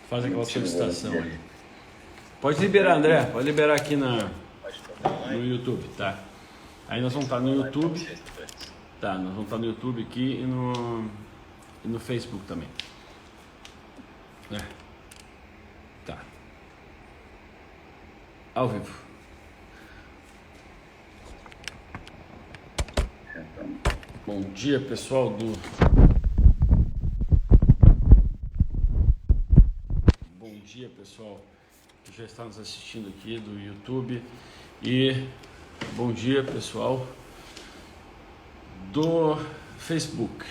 Faz aquela solicitação ali. Pode liberar, André. Pode liberar aqui no YouTube, tá? Aí nós vamos estar no YouTube. Tá, nós vamos estar no YouTube aqui e no Facebook também. Tá. Ao vivo. Bom dia, pessoal Bom dia, pessoal que já está nos assistindo aqui do YouTube. E bom dia, pessoal do Facebook.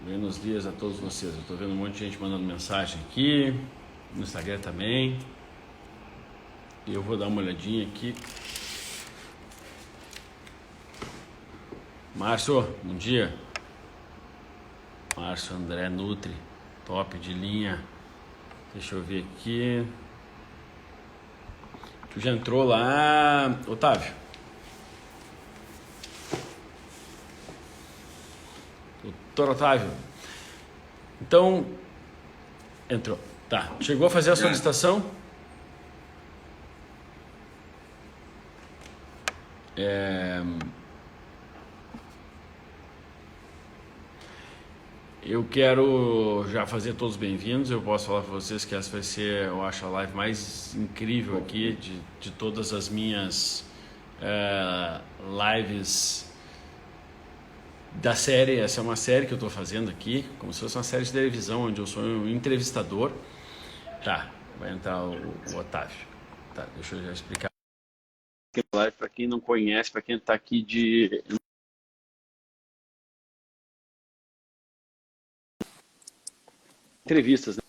Buenos dias a todos vocês. Eu estou vendo um monte de gente mandando mensagem aqui, no Instagram também. E eu vou dar uma olhadinha aqui. Márcio, bom dia. Márcio André Nutri, top de linha. Deixa eu ver aqui. Tu já entrou lá, Otávio? Doutor Otávio. Então, entrou. Tá, chegou a fazer a solicitação? Eu quero já fazer todos bem-vindos. Eu posso falar para vocês que essa vai ser, eu acho, a live mais incrível aqui de todas as minhas lives da série. Essa é uma série que eu estou fazendo aqui, como se fosse uma série de televisão, onde eu sou um entrevistador. Tá, vai entrar o Otávio. Tá, deixa eu já explicar. Live para quem não conhece, para quem está aqui de entrevistas, né?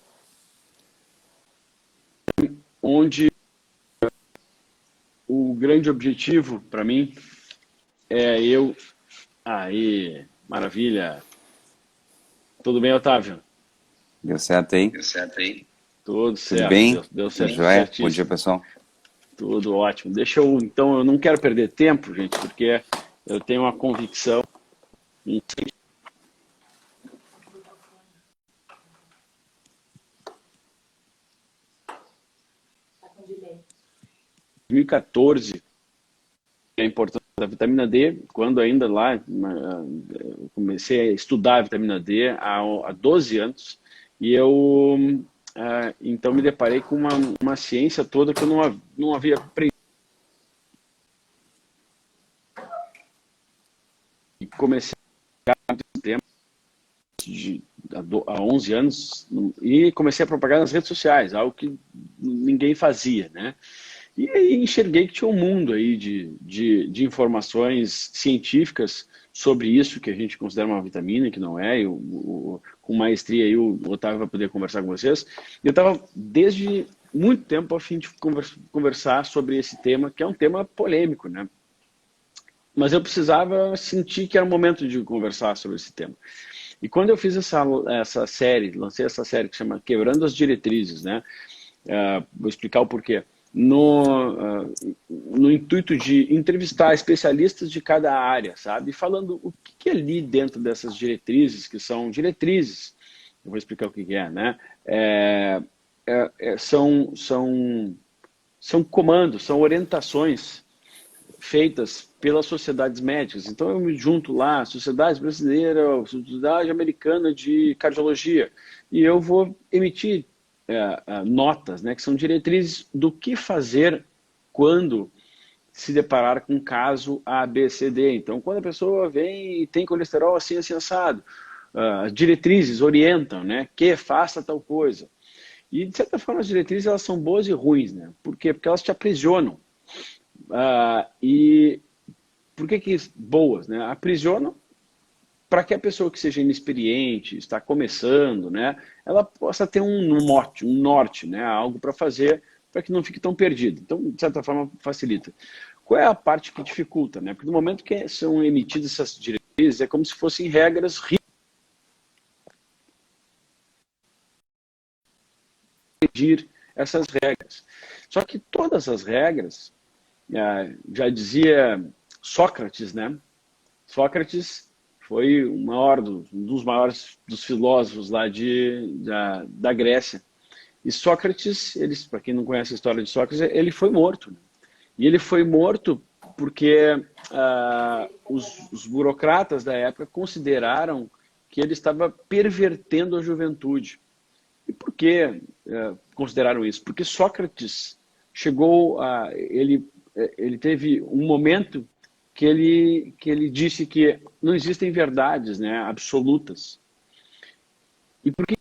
Onde o grande objetivo para mim é eu... Aí, maravilha. Tudo bem, Otávio? Deu certo aí? Tudo certo. Tudo bem? Deu certo. Joia? Bom dia, pessoal. Tudo ótimo. Então, eu não quero perder tempo, gente, porque eu tenho uma convicção. Em 2014, a importância da vitamina D, quando ainda lá eu comecei a estudar a vitamina D há 12 anos, e eu então me deparei com uma ciência toda que eu não havia aprendido. E comecei a muito tempo, há 11 anos, e comecei a propagar nas redes sociais, algo que ninguém fazia, né? E aí enxerguei que tinha um mundo aí de informações científicas sobre isso, que a gente considera uma vitamina, que não é. Com maestria aí o Otávio vai poder conversar com vocês. Eu estava desde muito tempo a fim de conversar sobre esse tema, que é um tema polêmico, né? Mas eu precisava sentir que era o momento de conversar sobre esse tema. E quando eu fiz essa série, lancei essa série que se chama Quebrando as Diretrizes, né? Vou explicar o porquê. No intuito de entrevistar especialistas de cada área, sabe? Falando o que é ali dentro dessas diretrizes, que são diretrizes, eu vou explicar o que é, né? São comandos, são orientações feitas pelas sociedades médicas. Então eu me junto lá, Sociedade Brasileira, Sociedade Americana de Cardiologia, e eu vou emitir notas, né, que são diretrizes do que fazer quando se deparar com um caso A, B, C, D. Então, quando a pessoa vem e tem colesterol assim, assim, assado, as diretrizes orientam, né, que faça tal coisa. E, de certa forma, as diretrizes elas são boas e ruins, né? Por quê? Porque elas te aprisionam. E por que boas, né? Aprisionam para que a pessoa que seja inexperiente, está começando, né, ela possa ter um norte, né, algo para fazer para que não fique tão perdido. Então, de certa forma, facilita. Qual é a parte que dificulta, né? Porque no momento que são emitidas essas diretrizes, é como se fossem regras regir essas regras. Só que todas as regras, já dizia Sócrates, né? Sócrates Foi um dos maiores dos filósofos lá da Grécia. E Sócrates, para quem não conhece a história de Sócrates, ele foi morto, né? E ele foi morto porque os burocratas da época consideraram que ele estava pervertendo a juventude. E por que consideraram isso? Porque Sócrates ele teve um momento que ele disse que não existem verdades, né, absolutas. E por que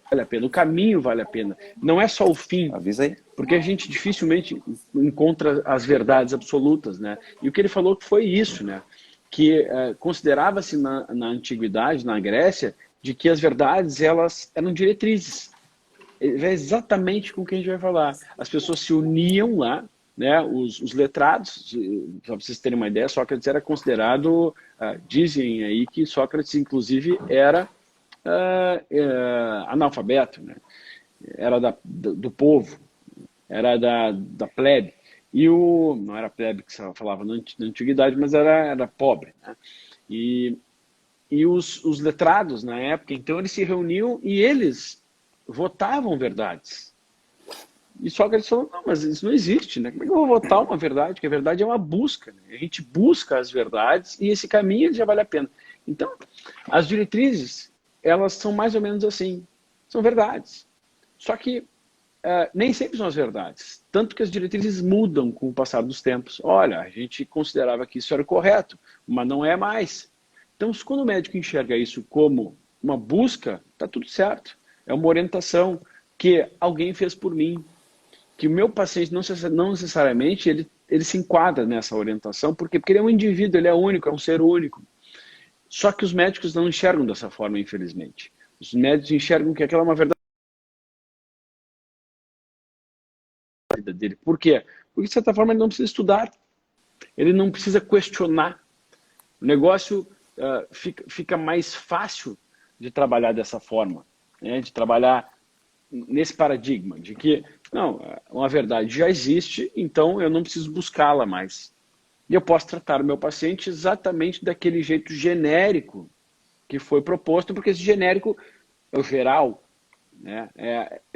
vale a pena? O caminho vale a pena. Não é só o fim. Avisa aí. Porque a gente dificilmente encontra as verdades absolutas, né? E o que ele falou que foi isso, né? Que considerava-se na antiguidade, na Grécia, de que as verdades elas eram diretrizes. É exatamente com o que a gente vai falar. As pessoas se uniam lá, né? Os letrados, para vocês terem uma ideia, Sócrates era considerado, dizem aí que Sócrates inclusive era analfabeto, né? Era do povo, era da plebe. Não era plebe que se falava na antiguidade, mas era pobre, né? E os letrados na época, então eles se reuniam e eles votavam verdades. E Sócrates falou, não, mas isso não existe, né? Como é que eu vou votar uma verdade? Porque a verdade é uma busca, né? A gente busca as verdades e esse caminho já vale a pena. Então, as diretrizes, elas são mais ou menos assim, são verdades. Só que nem sempre são as verdades. Tanto que as diretrizes mudam com o passar dos tempos. Olha, a gente considerava que isso era correto, mas não é mais. Então, quando o médico enxerga isso como uma busca, está tudo certo. É uma orientação que alguém fez por mim. Que o meu paciente não necessariamente ele se enquadra nessa orientação, porque ele é um indivíduo, ele é único, é um ser único. Só que os médicos não enxergam dessa forma, infelizmente. Os médicos enxergam que aquela é uma verdade dele. Por quê? Porque, de certa forma, ele não precisa estudar, ele não precisa questionar. O negócio fica mais fácil de trabalhar dessa forma, né? De trabalhar nesse paradigma de que, não, uma verdade já existe, então eu não preciso buscá-la mais. E eu posso tratar o meu paciente exatamente daquele jeito genérico que foi proposto, porque esse genérico é o geral, né?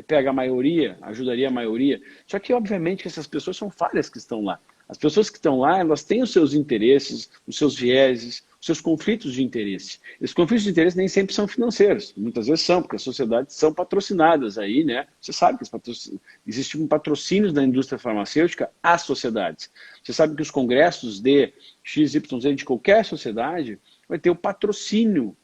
Pega a maioria, ajudaria a maioria. Só que, obviamente, que essas pessoas são falhas que estão lá. As pessoas que estão lá, elas têm os seus interesses, os seus vieses, os seus conflitos de interesse. Esses conflitos de interesse nem sempre são financeiros, muitas vezes são, porque as sociedades são patrocinadas aí, né? Você sabe que existe um patrocínio da indústria farmacêutica às sociedades. Você sabe que os congressos de XYZ de qualquer sociedade vai ter o patrocínio,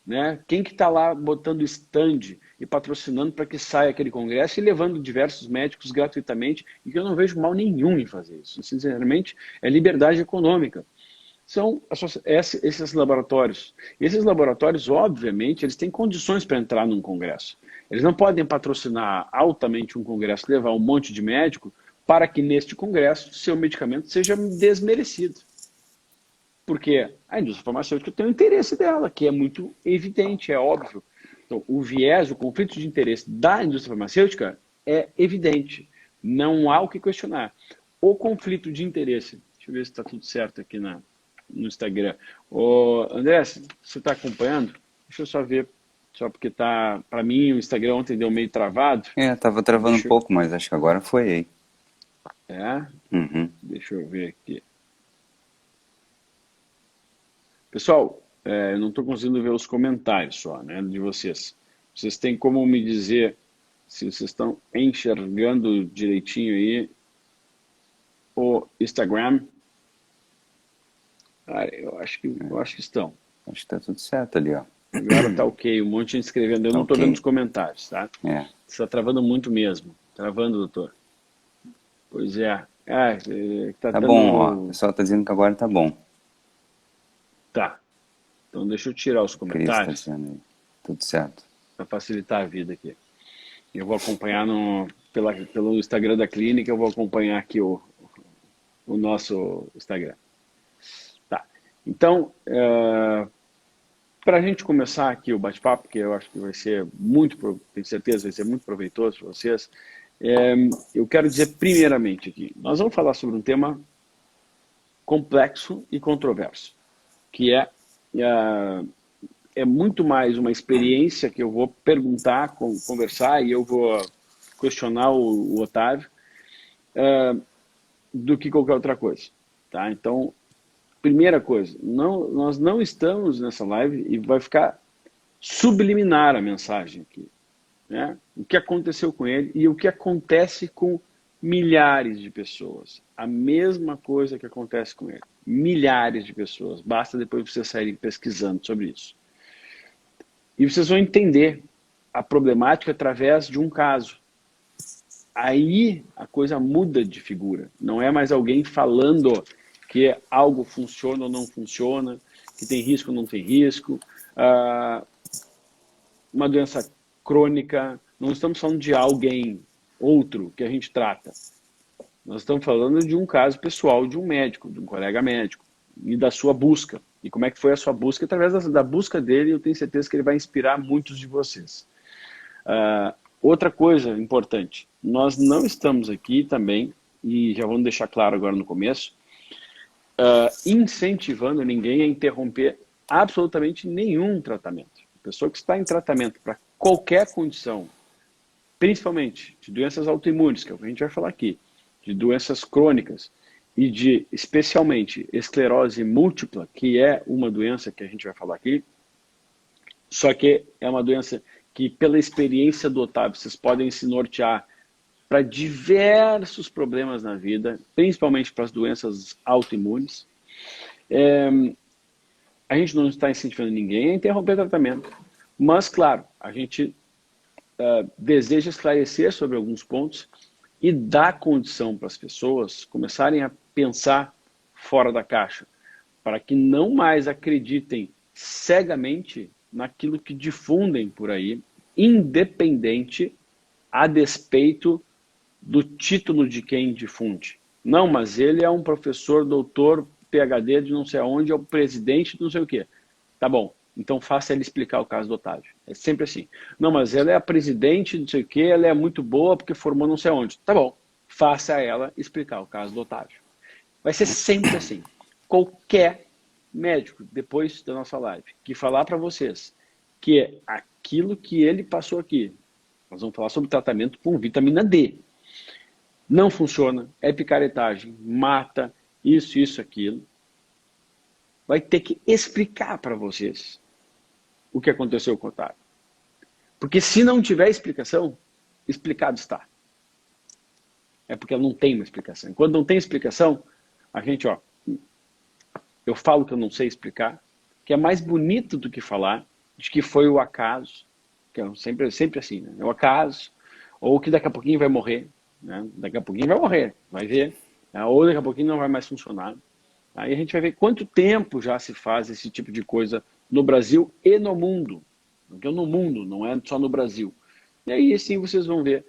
né? Quem que está lá botando stand e patrocinando para que saia aquele congresso e levando diversos médicos gratuitamente, e que eu não vejo mal nenhum em fazer isso. Sinceramente, é liberdade econômica. São esses laboratórios. E esses laboratórios, obviamente, eles têm condições para entrar num congresso. Eles não podem patrocinar altamente um congresso, levar um monte de médico para que neste congresso seu medicamento seja desmerecido. Porque a indústria farmacêutica tem o interesse dela, que é muito evidente, é óbvio. Então, o viés, o conflito de interesse da indústria farmacêutica é evidente. Não há o que questionar. O conflito de interesse, deixa eu ver se está tudo certo aqui no Instagram. André, você está acompanhando? Deixa eu só ver, só porque tá, para mim o Instagram ontem deu meio travado. Estava travando um pouco, mas acho que agora foi aí. Uhum. Deixa eu ver aqui. Pessoal, eu não estou conseguindo ver os comentários só, né, de vocês. Vocês têm como me dizer se vocês estão enxergando direitinho aí o Instagram? Eu acho que estão. Acho que está tudo certo ali, ó. Agora tá ok, um monte de gente escrevendo. Eu não estou vendo os comentários, tá? Está travando muito mesmo. Travando, doutor. Pois é. Tá bom, ó. O pessoal está dizendo que agora tá bom. Tá. Então deixa eu tirar os comentários. Tá dizendo aí. Tudo certo. Para facilitar a vida aqui. Eu vou acompanhar pelo Instagram da clínica, eu vou acompanhar aqui o nosso Instagram. Tá. Então, para a gente começar aqui o bate-papo, que eu acho que vai ser tenho certeza, vai ser muito proveitoso para vocês, Eu quero dizer primeiramente aqui, nós vamos falar sobre um tema complexo e controverso, que é muito mais uma experiência que eu vou perguntar, conversar, e eu vou questionar o Otávio, do que qualquer outra coisa. Tá? Então, primeira coisa, nós não estamos nessa live e vai ficar subliminar a mensagem aqui. Né? O que aconteceu com ele e o que acontece com milhares de pessoas. A mesma coisa que acontece com ele. Milhares de pessoas. Basta depois vocês saírem pesquisando sobre isso. E vocês vão entender a problemática através de um caso. Aí a coisa muda de figura. Não é mais alguém falando que algo funciona ou não funciona, que tem risco ou não tem risco, uma doença crônica. Não estamos falando de alguém, outro, que a gente trata. Nós estamos falando de um caso pessoal de um médico, de um colega médico, e da sua busca. E como é que foi a sua busca? Através da busca dele, eu tenho certeza que ele vai inspirar muitos de vocês. Outra coisa importante, nós não estamos aqui também, e já vamos deixar claro agora no começo, incentivando ninguém a interromper absolutamente nenhum tratamento. A pessoa que está em tratamento para qualquer condição, principalmente de doenças autoimunes, que é o que a gente vai falar aqui, de doenças crônicas e de, especialmente, esclerose múltipla, que é uma doença que a gente vai falar aqui, só que é uma doença que, pela experiência do Otávio, vocês podem se nortear para diversos problemas na vida, principalmente para as doenças autoimunes. A gente não está incentivando ninguém a interromper o tratamento, mas, claro, a gente deseja esclarecer sobre alguns pontos e dar condição para as pessoas começarem a pensar fora da caixa, para que não mais acreditem cegamente naquilo que difundem por aí, independente, a despeito do título de quem difunde. Não, mas ele é um professor, doutor, PhD de não sei aonde, é o presidente de não sei o quê. Tá bom, então faça ele explicar o caso do Otávio. É sempre assim. Não, mas ela é a presidente de não sei o quê, ela é muito boa porque formou não sei aonde. Tá bom, faça ela explicar o caso do Otávio. Vai ser sempre assim. Qualquer médico, depois da nossa live, que falar para vocês que é aquilo que ele passou aqui, nós vamos falar sobre tratamento com vitamina D, não funciona, é picaretagem, mata, isso, aquilo, vai ter que explicar para vocês o que aconteceu com o Otávio. Porque se não tiver explicação, explicado está. É porque não tem uma explicação. Quando não tem explicação, a gente, eu falo que eu não sei explicar, que é mais bonito do que falar de que foi o acaso, que é sempre assim, né? É o acaso, ou que daqui a pouquinho vai morrer, né? Daqui a pouquinho vai morrer, vai ver, ou daqui a pouquinho não vai mais funcionar. Aí a gente vai ver quanto tempo já se faz esse tipo de coisa no Brasil e no mundo. Porque no mundo, não é só no Brasil. E aí sim vocês vão ver,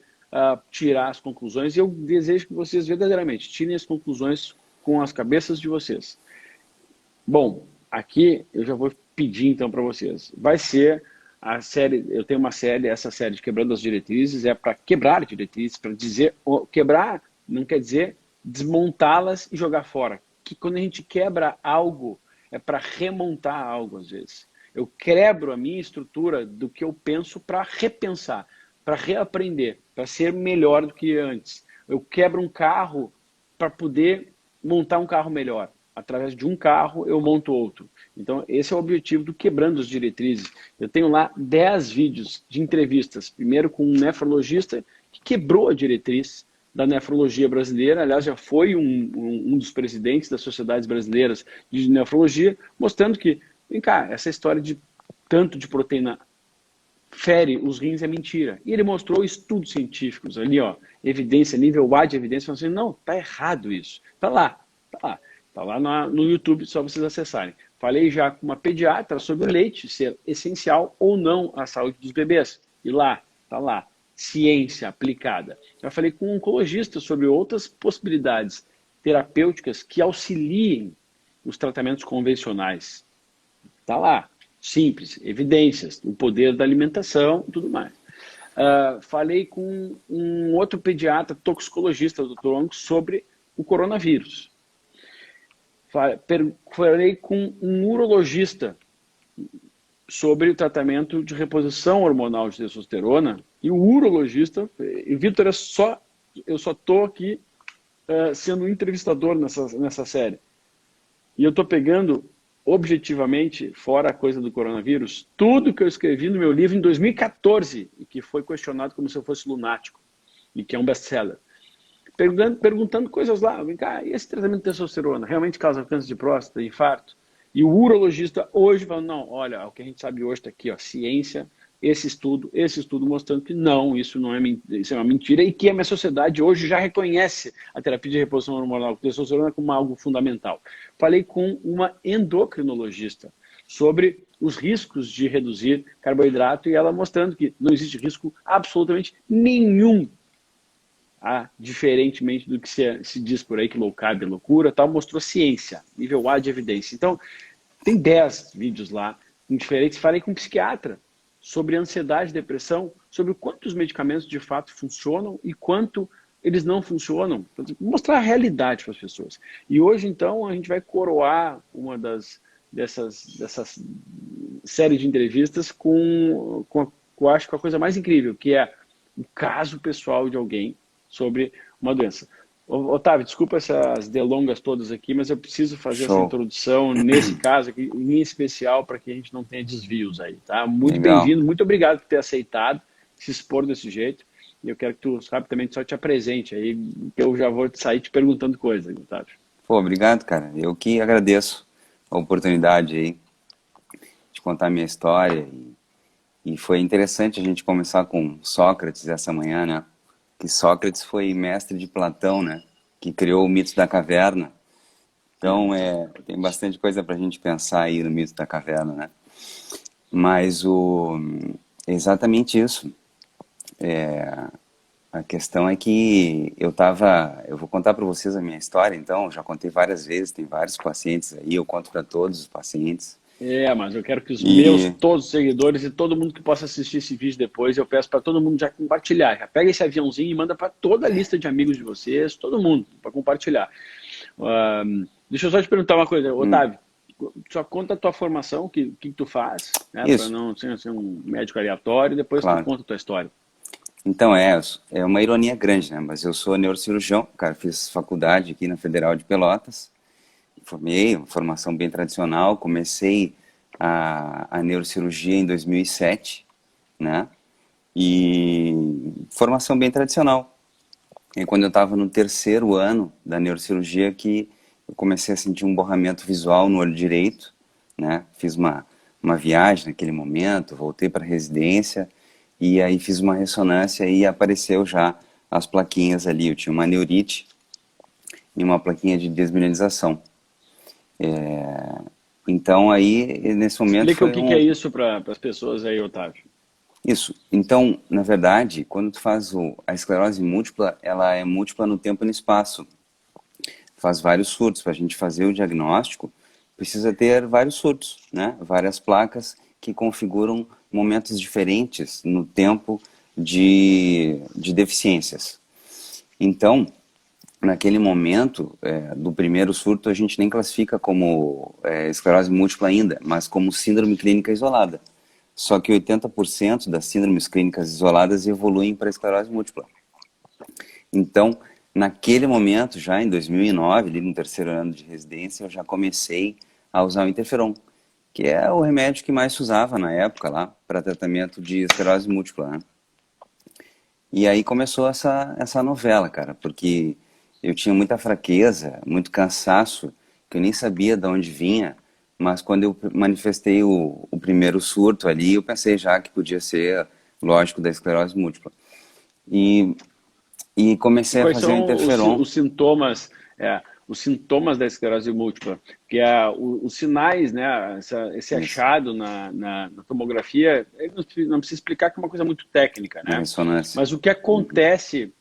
tirar as conclusões, e eu desejo que vocês verdadeiramente tirem as conclusões com as cabeças de vocês. Bom, aqui eu já vou pedir então para vocês. Vai ser a série, eu tenho uma série, essa série de Quebrando as Diretrizes, é para quebrar diretrizes, para dizer, quebrar não quer dizer desmontá-las e jogar fora. Que quando a gente quebra algo, é para remontar algo às vezes. Eu quebro a minha estrutura do que eu penso para repensar, para reaprender, para ser melhor do que antes. Eu quebro um carro para poder montar um carro melhor. Através de um carro, eu monto outro. Então, esse é o objetivo do Quebrando as Diretrizes. Eu tenho lá 10 vídeos de entrevistas. Primeiro com um nefrologista que quebrou a diretriz da nefrologia brasileira. Aliás, já foi um dos presidentes das sociedades brasileiras de nefrologia, mostrando que, vem cá, essa história de tanto de proteína fere os rins é mentira. E ele mostrou estudos científicos ali, evidência, nível A de evidência, falando assim, não, tá errado isso. Tá lá. Está lá no YouTube, só vocês acessarem. Falei já com uma pediatra sobre o leite ser essencial ou não à saúde dos bebês. E lá, está lá, ciência aplicada. Já falei com um oncologista sobre outras possibilidades terapêuticas que auxiliem os tratamentos convencionais. Está lá, simples, evidências, o poder da alimentação e tudo mais. falei com um outro pediatra, toxicologista, o Dr. Ong, sobre o coronavírus. Falei com um urologista sobre o tratamento de reposição hormonal de testosterona, e o urologista, e Vitor, eu só estou aqui sendo um entrevistador nessa série. E eu estou pegando, objetivamente, fora a coisa do coronavírus, tudo que eu escrevi no meu livro em 2014, e que foi questionado como se eu fosse lunático, e que é um best-seller. Perguntando coisas lá, vem cá, e esse tratamento de testosterona realmente causa câncer de próstata, infarto? E o urologista hoje fala, não, olha, o que a gente sabe hoje está aqui, ó, ciência, esse estudo mostrando que não, isso é uma mentira, e que a minha sociedade hoje já reconhece a terapia de reposição hormonal com testosterona como algo fundamental. Falei com uma endocrinologista sobre os riscos de reduzir carboidrato, e ela mostrando que não existe risco absolutamente nenhum, diferentemente do que se diz por aí, que low carb é loucura, tal, mostrou ciência, nível A de evidência. Então, tem 10 vídeos lá, diferentes. Falei com um psiquiatra sobre ansiedade e depressão, sobre quantos medicamentos de fato funcionam e quanto eles não funcionam. Mostrar a realidade para as pessoas. E hoje, então, a gente vai coroar uma dessas série de entrevistas acho que a coisa mais incrível, que é o caso pessoal de alguém sobre uma doença. Otávio, desculpa essas delongas todas aqui, mas eu preciso fazer essa introdução nesse caso aqui, em especial, para que a gente não tenha desvios aí, tá? Muito bem-vindo, muito obrigado por ter aceitado se expor desse jeito. E eu quero que tu rapidamente só te apresente aí, que eu já vou sair te perguntando coisas, Otávio. Pô, obrigado, cara. Eu que agradeço a oportunidade aí de contar a minha história. E foi interessante a gente começar com Sócrates essa manhã, né? Que Sócrates foi mestre de Platão, né? Que criou o mito da caverna. Então, tem bastante coisa para a gente pensar aí no mito da caverna, né? Mas é exatamente isso. A questão é que eu vou contar para vocês a minha história, então, já contei várias vezes, tem vários pacientes aí, eu conto para todos os pacientes. Mas eu quero que todos os seguidores e todo mundo que possa assistir esse vídeo depois, eu peço para todo mundo já compartilhar. Já pega esse aviãozinho e manda para toda a lista de amigos de vocês, todo mundo, para compartilhar. Deixa eu só te perguntar uma coisa, Otávio. Só conta a tua formação, o que tu faz, né, para não ser um médico aleatório, e depois tu conta a tua história. Então, é uma ironia grande, né? Mas eu sou neurocirurgião, cara, fiz faculdade aqui na Federal de Pelotas. Formei, uma formação bem tradicional, comecei a neurocirurgia em 2007, né? E formação bem tradicional. E quando eu estava no 3º ano da neurocirurgia que eu comecei a sentir um borramento visual no olho direito, né? Fiz uma viagem naquele momento, voltei para a residência e aí fiz uma ressonância e apareceu já as plaquinhas ali. Eu tinha uma neurite e uma plaquinha de desmineralização. Então aí, nesse momento... Explica o que é isso para as pessoas aí, Otávio. Isso. Então, na verdade, quando tu faz a esclerose múltipla, ela é múltipla no tempo e no espaço. Faz vários surtos. Para a gente fazer o diagnóstico, precisa ter vários surtos, né? Várias placas que configuram momentos diferentes no tempo de deficiências. Então, naquele momento do primeiro surto, a gente nem classifica como esclerose múltipla ainda, mas como síndrome clínica isolada. Só que 80% das síndromes clínicas isoladas evoluem para esclerose múltipla. Então, naquele momento, já em 2009, ali no 3º ano de residência, eu já comecei a usar o interferon, que é o remédio que mais se usava na época lá para tratamento de esclerose múltipla, né? E aí começou essa novela, cara, porque eu tinha muita fraqueza, muito cansaço, que eu nem sabia de onde vinha, mas quando eu manifestei o primeiro surto ali, eu pensei já que podia ser, lógico, da esclerose múltipla. E comecei a fazer o interferon. Os sintomas da esclerose múltipla, que os sinais, né, esse achado na tomografia, não precisa explicar que é uma coisa muito técnica, né? Mas o que acontece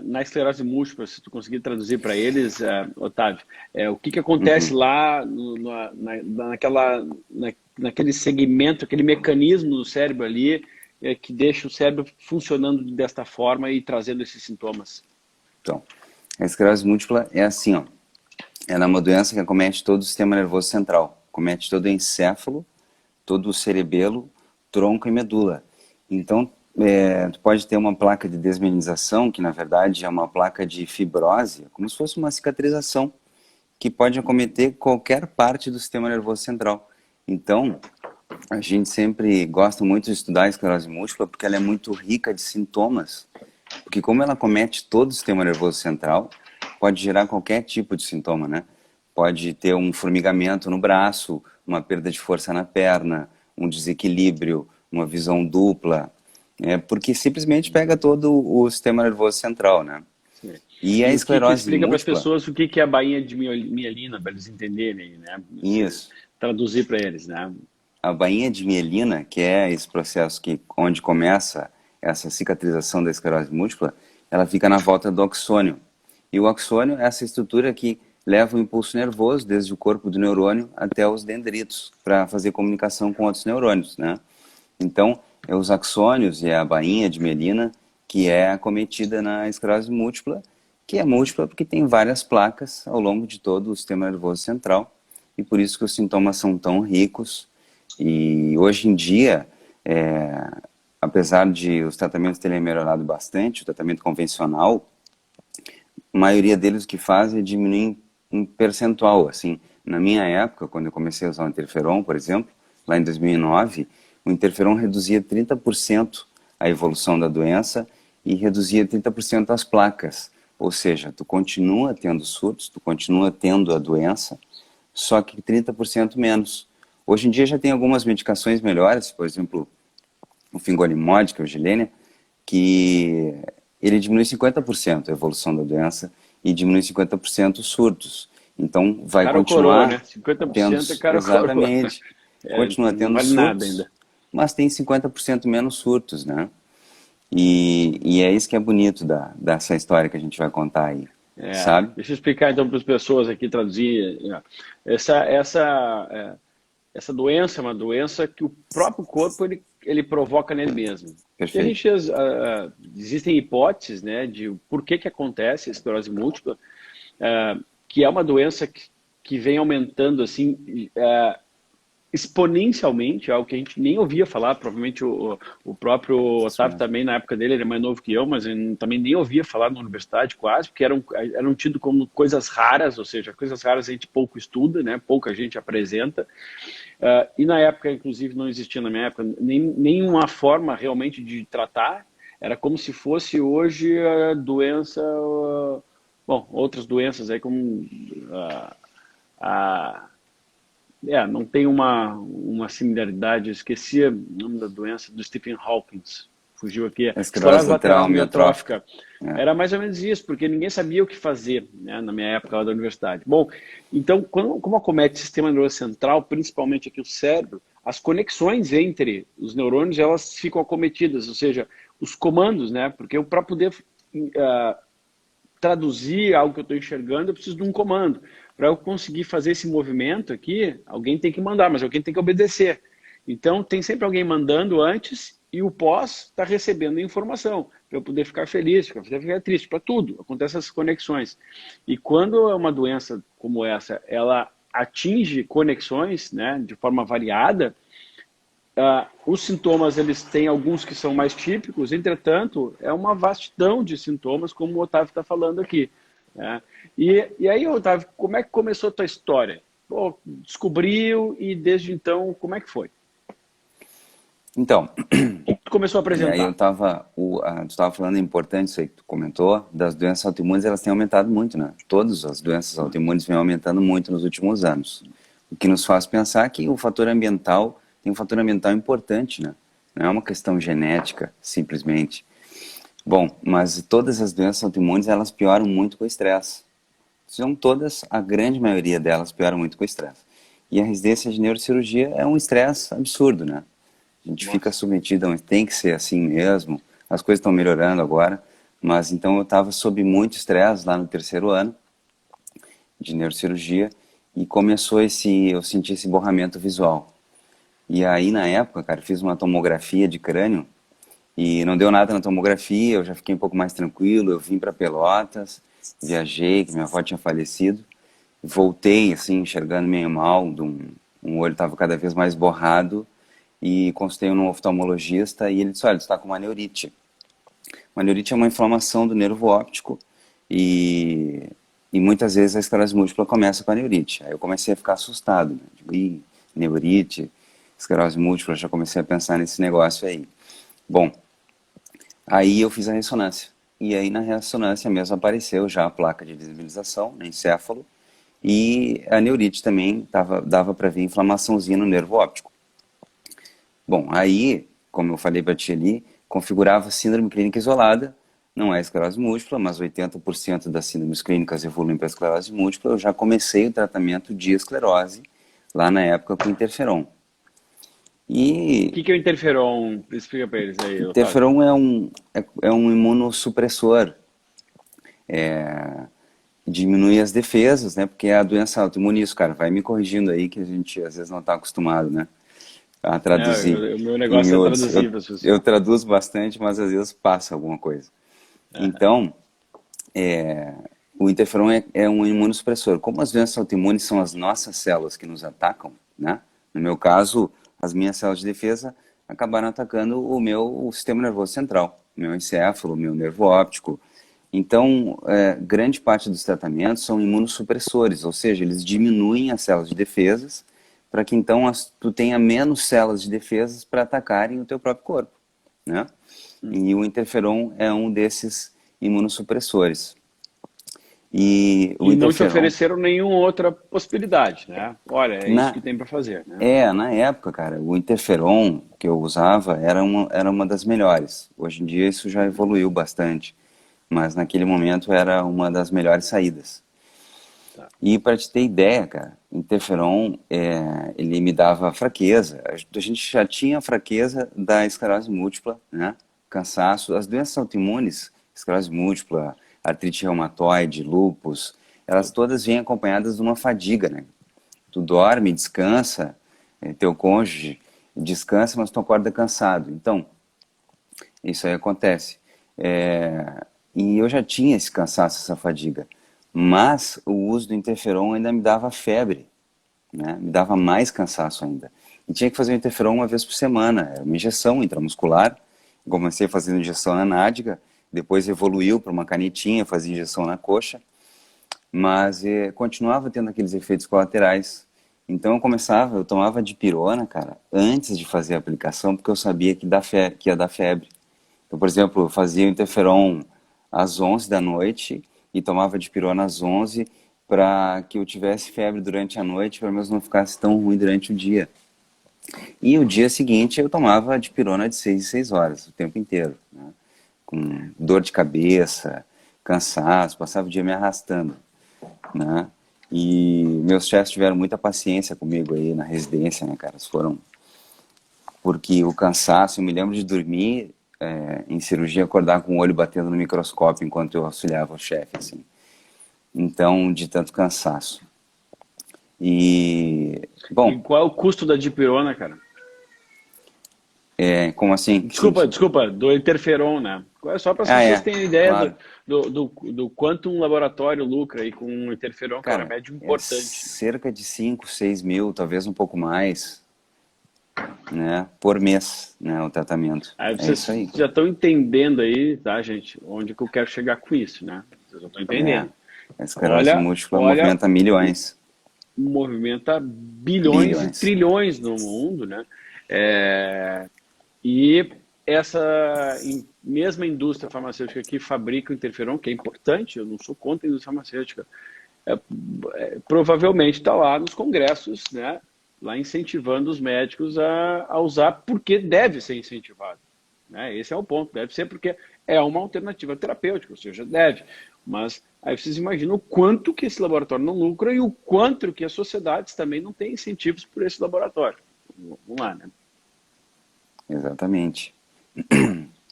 na esclerose múltipla, se tu conseguir traduzir para eles, Otávio, o que acontece lá naquele segmento, aquele mecanismo do cérebro ali que deixa o cérebro funcionando desta forma e trazendo esses sintomas? Então, a esclerose múltipla é assim, ó. Ela é uma doença que acomete todo o sistema nervoso central, acomete todo o encéfalo, todo o cerebelo, tronco e medula. Então, tu pode ter uma placa de desmielinização, que na verdade é uma placa de fibrose, como se fosse uma cicatrização, que pode acometer qualquer parte do sistema nervoso central. Então, a gente sempre gosta muito de estudar a esclerose múltipla porque ela é muito rica de sintomas, porque como ela acomete todo o sistema nervoso central, pode gerar qualquer tipo de sintoma, né? Pode ter um formigamento no braço, uma perda de força na perna, um desequilíbrio, uma visão dupla, porque simplesmente pega todo o sistema nervoso central, né? Sim. E a E o que esclerose explica para as múltipla, pessoas o que é a bainha de mielina, para eles entenderem, né? isso, Traduzir para eles, né? a bainha de mielina, que é esse processo onde começa essa cicatrização da esclerose múltipla, ela fica na volta do axônio. E o axônio é essa estrutura que leva o impulso nervoso desde o corpo do neurônio até os dendritos, para fazer comunicação com outros neurônios, né? Então, é os axônios e a bainha de mielina que é acometida na esclerose múltipla, que é múltipla porque tem várias placas ao longo de todo o sistema nervoso central, e por isso que os sintomas são tão ricos. E hoje em dia, apesar de os tratamentos terem melhorado bastante, o tratamento convencional, a maioria deles o que faz é diminuir em percentual. Assim, na minha época, quando eu comecei a usar o interferon, por exemplo, lá em 2009, o interferon reduzia 30% a evolução da doença e reduzia 30% as placas. Ou seja, tu continua tendo surtos, tu continua tendo a doença, só que 30% menos. Hoje em dia já tem algumas medicações melhores, por exemplo, o fingolimod, que é o Gilenya, que ele diminui 50% a evolução da doença e diminui 50% os surtos. Então vai Cara ou coroa, né? continuar tendo, 50% é cara ou coroa. exatamente, continua Não tendo vale nada surtos, ainda. mas tem 50% menos surtos, né? E é isso que é bonito dessa história que a gente vai contar aí, sabe? Deixa eu explicar então para as pessoas aqui, traduzir. Essa doença é uma doença que o próprio corpo ele provoca nele mesmo. E a Perfeito. gente, existem hipóteses, né, de por que acontece a esclerose múltipla, que é uma doença que vem aumentando assim, exponencialmente, algo que a gente nem ouvia falar. Provavelmente o próprio Isso Otávio mesmo. também, na época dele, ele é mais novo que eu, mas ele também nem ouvia falar na universidade quase, porque eram tidos como coisas raras, ou seja, coisas raras a gente pouco estuda, né? Pouca gente apresenta. E na época, inclusive, não existia na minha época nenhuma forma realmente de tratar. Era como se fosse hoje a doença, bom, outras doenças aí como a não tem uma similaridade. Eu esqueci o nome da doença do Stephen Hawking. Fugiu aqui. A esclerose Esclerose lateral lateral amiotrófica. amiotrófica. Era mais ou menos isso, porque ninguém sabia o que fazer, né, na minha época lá da universidade. Bom, então, como acomete o sistema nervoso central, principalmente aqui o cérebro, as conexões entre os neurônios, elas ficam acometidas, ou seja, os comandos, né? Porque para poder traduzir algo que eu estou enxergando, eu preciso de um comando. Para eu conseguir fazer esse movimento aqui, alguém tem que mandar, mas alguém tem que obedecer. Então, tem sempre alguém mandando antes e o pós está recebendo a informação para eu poder ficar feliz, para eu ficar triste, para tudo. Acontecem essas conexões. E quando é uma doença como essa, ela atinge conexões, né, de forma variada, os sintomas, eles têm alguns que são mais típicos. Entretanto, é uma vastidão de sintomas, como o Otávio está falando aqui, né? E aí, Otávio, como é que começou a tua história? Pô, descobriu e desde então, como é que foi? Então, O que tu começou a e aí apresentar? tu estava falando, é importante isso aí que tu comentou, das doenças autoimunes, elas têm aumentado muito, né? Todas as doenças autoimunes vêm aumentando muito nos últimos anos. O que nos faz pensar que o fator ambiental tem um fator ambiental importante, né? Não é uma questão genética, simplesmente. Bom, mas todas as doenças autoimunes, elas pioram muito com o estresse. São todas, a grande maioria delas pioram muito com o estresse. E a residência de neurocirurgia é um estresse absurdo, né? A gente fica Nossa. submetido a tem que ser assim mesmo. As coisas estão melhorando agora, mas então eu estava sob muito estresse lá no terceiro ano de neurocirurgia e eu senti esse borramento visual. E aí na época, cara, fiz uma tomografia de crânio E não deu nada na tomografia, eu já fiquei um pouco mais tranquilo, eu vim para Pelotas, viajei, que minha avó tinha falecido, voltei, assim, enxergando meio mal, um olho estava cada vez mais borrado, e consultei um oftalmologista, e ele disse, olha, tu está com uma neurite. Uma neurite é uma inflamação do nervo óptico, e, e muitas vezes a esclerose múltipla começa com a neurite. Aí eu comecei a ficar assustado, né? Digo, ih, neurite, esclerose múltipla, já comecei a pensar nesse negócio aí. Bom, aí eu fiz a ressonância. E aí na ressonância mesmo apareceu já a placa de visibilização, no encéfalo, e a neurite também dava para ver inflamaçãozinha no nervo óptico. Bom, aí, como eu falei para ti ali, configurava síndrome clínica isolada, não é esclerose múltipla, mas 80% das síndromes clínicas evoluem para esclerose múltipla. Eu já comecei o tratamento de esclerose, lá na época com interferon. O que é o interferon? Explica para eles aí, Otávio. Interferon é um imunossupressor, diminui as defesas, né? Porque é a doença autoimune, isso, cara, vai me corrigindo aí que a gente às vezes não está acostumado, né? A traduzir O meu em negócio é miúdos. traduzir para as pessoas. Eu traduzo bastante, mas às vezes passa alguma coisa. Então, o interferon é um imunossupressor. Como as doenças autoimunes são as nossas células que nos atacam, né? No meu caso, as minhas células de defesa acabaram atacando o sistema nervoso central, meu encéfalo, meu nervo óptico. Então, grande parte dos tratamentos são imunossupressores, ou seja, eles diminuem as células de defesas para que então tu tenha menos células de defesas para atacarem o teu próprio corpo, né? E o interferon é um desses imunossupressores. E o não te interferon, ofereceram nenhuma outra possibilidade, né? Olha, é isso que tem para fazer, né? na época, cara, o interferon que eu usava era uma das melhores. Hoje em dia isso já evoluiu bastante, mas naquele momento era uma das melhores saídas. Tá. E para te ter ideia, cara, interferon, ele me dava fraqueza. A gente já tinha fraqueza da esclerose múltipla, né? Cansaço. As doenças autoimunes, esclerose múltipla, artrite reumatoide, lúpus, elas todas vêm acompanhadas de uma fadiga, né? Tu dorme, descansa, teu cônjuge descansa, mas tu acorda cansado. Então, isso aí acontece. E eu já tinha esse cansaço, essa fadiga. Mas o uso do interferon ainda me dava febre, né? Me dava mais cansaço ainda. E tinha que fazer o interferon uma vez por semana. Era uma injeção intramuscular. Comecei fazendo injeção na nádega, depois evoluiu para uma canetinha, fazia injeção na coxa, mas continuava tendo aqueles efeitos colaterais. Então eu tomava dipirona, cara, antes de fazer a aplicação, porque eu sabia que ia dar febre. Então, por exemplo, eu fazia o interferon às 11 da noite e tomava dipirona às 11 para que eu tivesse febre durante a noite, pelo menos não ficasse tão ruim durante o dia. E o dia seguinte eu tomava dipirona de 6 em 6 horas, o tempo inteiro, né? Com dor de cabeça, cansaço, passava o dia me arrastando, né? E meus chefes tiveram muita paciência comigo aí na residência, né, cara? Porque o cansaço, eu me lembro de dormir em cirurgia, acordar com o olho batendo no microscópio enquanto eu auxiliava o chefe, assim. Então, de tanto cansaço. E, bom... E qual é o custo da dipirona, cara? Como assim? Desculpa, do interferon, né? Só para as pessoas terem ideia claro. do quanto um laboratório lucra aí com um interferon, que é um Cara, remédio importante. Cerca de 5, 6 mil, talvez um pouco mais, né, por mês, né, o tratamento. Aí vocês isso aí. já estão entendendo aí, tá, gente, onde que eu quero chegar com isso, né? Vocês já estão entendendo. A esclerose múltipla movimenta milhões. Movimenta bilhões e trilhões no mundo, né? E essa mesma indústria farmacêutica que fabrica o interferon, que é importante, eu não sou contra a indústria farmacêutica, provavelmente está lá nos congressos, né? Lá incentivando os médicos a usar, porque deve ser incentivado, né? Esse é o ponto, deve ser porque é uma alternativa terapêutica, ou seja, deve. Mas aí vocês imaginam o quanto que esse laboratório não lucra e o quanto que as sociedades também não têm incentivos por esse laboratório. Vamos lá, né? Exatamente.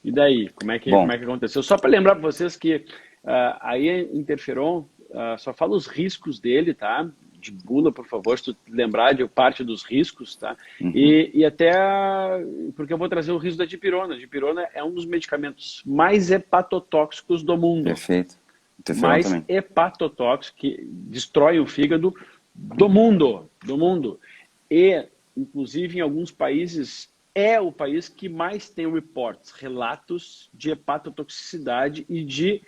E daí, como é que aconteceu? Só para lembrar para vocês que aí interferon, só fala os riscos dele, tá? de bula, por favor, se tu lembrar de parte dos riscos, tá? Uhum. E até, porque eu vou trazer o risco da dipirona. A dipirona é um dos medicamentos mais hepatotóxicos do mundo. Perfeito. Interferon Mais também. hepatotóxico, que destrói o fígado do mundo, do mundo. E, inclusive, em alguns países, é o país que mais tem reports, relatos de hepatotoxicidade e de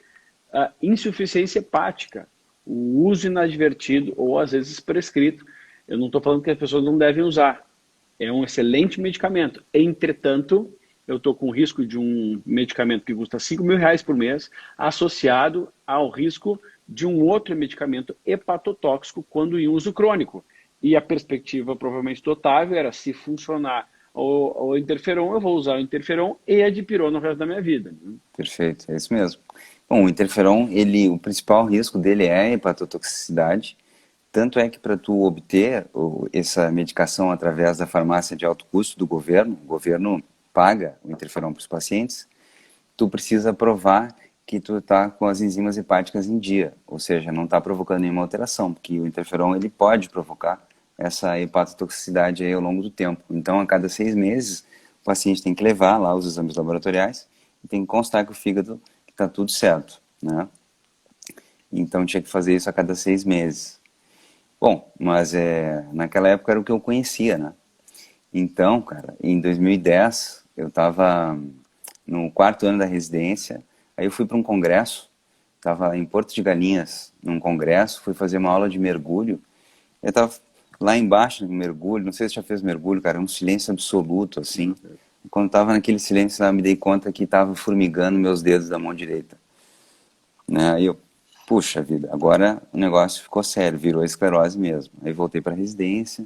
insuficiência hepática. O uso inadvertido ou, às vezes, prescrito. Eu não estou falando que as pessoas não devem usar. É um excelente medicamento. Entretanto, eu estou com o risco de um medicamento que custa R$ 5.000 por mês, associado ao risco de um outro medicamento hepatotóxico quando em uso crônico. E a perspectiva, provavelmente, do Otávio era, se funcionar o interferon, eu vou usar o interferon e a dipirona no resto da minha vida. Perfeito, é isso mesmo. Bom, o interferon, o principal risco dele é a hepatotoxicidade. Tanto é que para tu obter essa medicação através da farmácia de alto custo do governo, o governo paga o interferon para os pacientes, tu precisa provar que tu está com as enzimas hepáticas em dia, ou seja, não está provocando nenhuma alteração, porque o interferon ele pode provocar essa hepatotoxicidade aí ao longo do tempo. Então, a cada 6 meses, o paciente tem que levar lá os exames laboratoriais e tem que constar que o fígado está tudo certo, né? Então, tinha que fazer isso a cada 6 meses. Bom, mas naquela época era o que eu conhecia, né? Então, cara, em 2010, eu estava no 4º ano da residência, aí eu fui para um congresso, estava em Porto de Galinhas, num congresso, fui fazer uma aula de mergulho, eu estava lá embaixo no mergulho, não sei se já fez mergulho, cara, um silêncio absoluto, assim. Quando estava naquele silêncio lá, me dei conta que estava formigando meus dedos da mão direita. Né? Aí eu, puxa vida, agora o negócio ficou sério, virou esclerose mesmo. Aí voltei para a residência,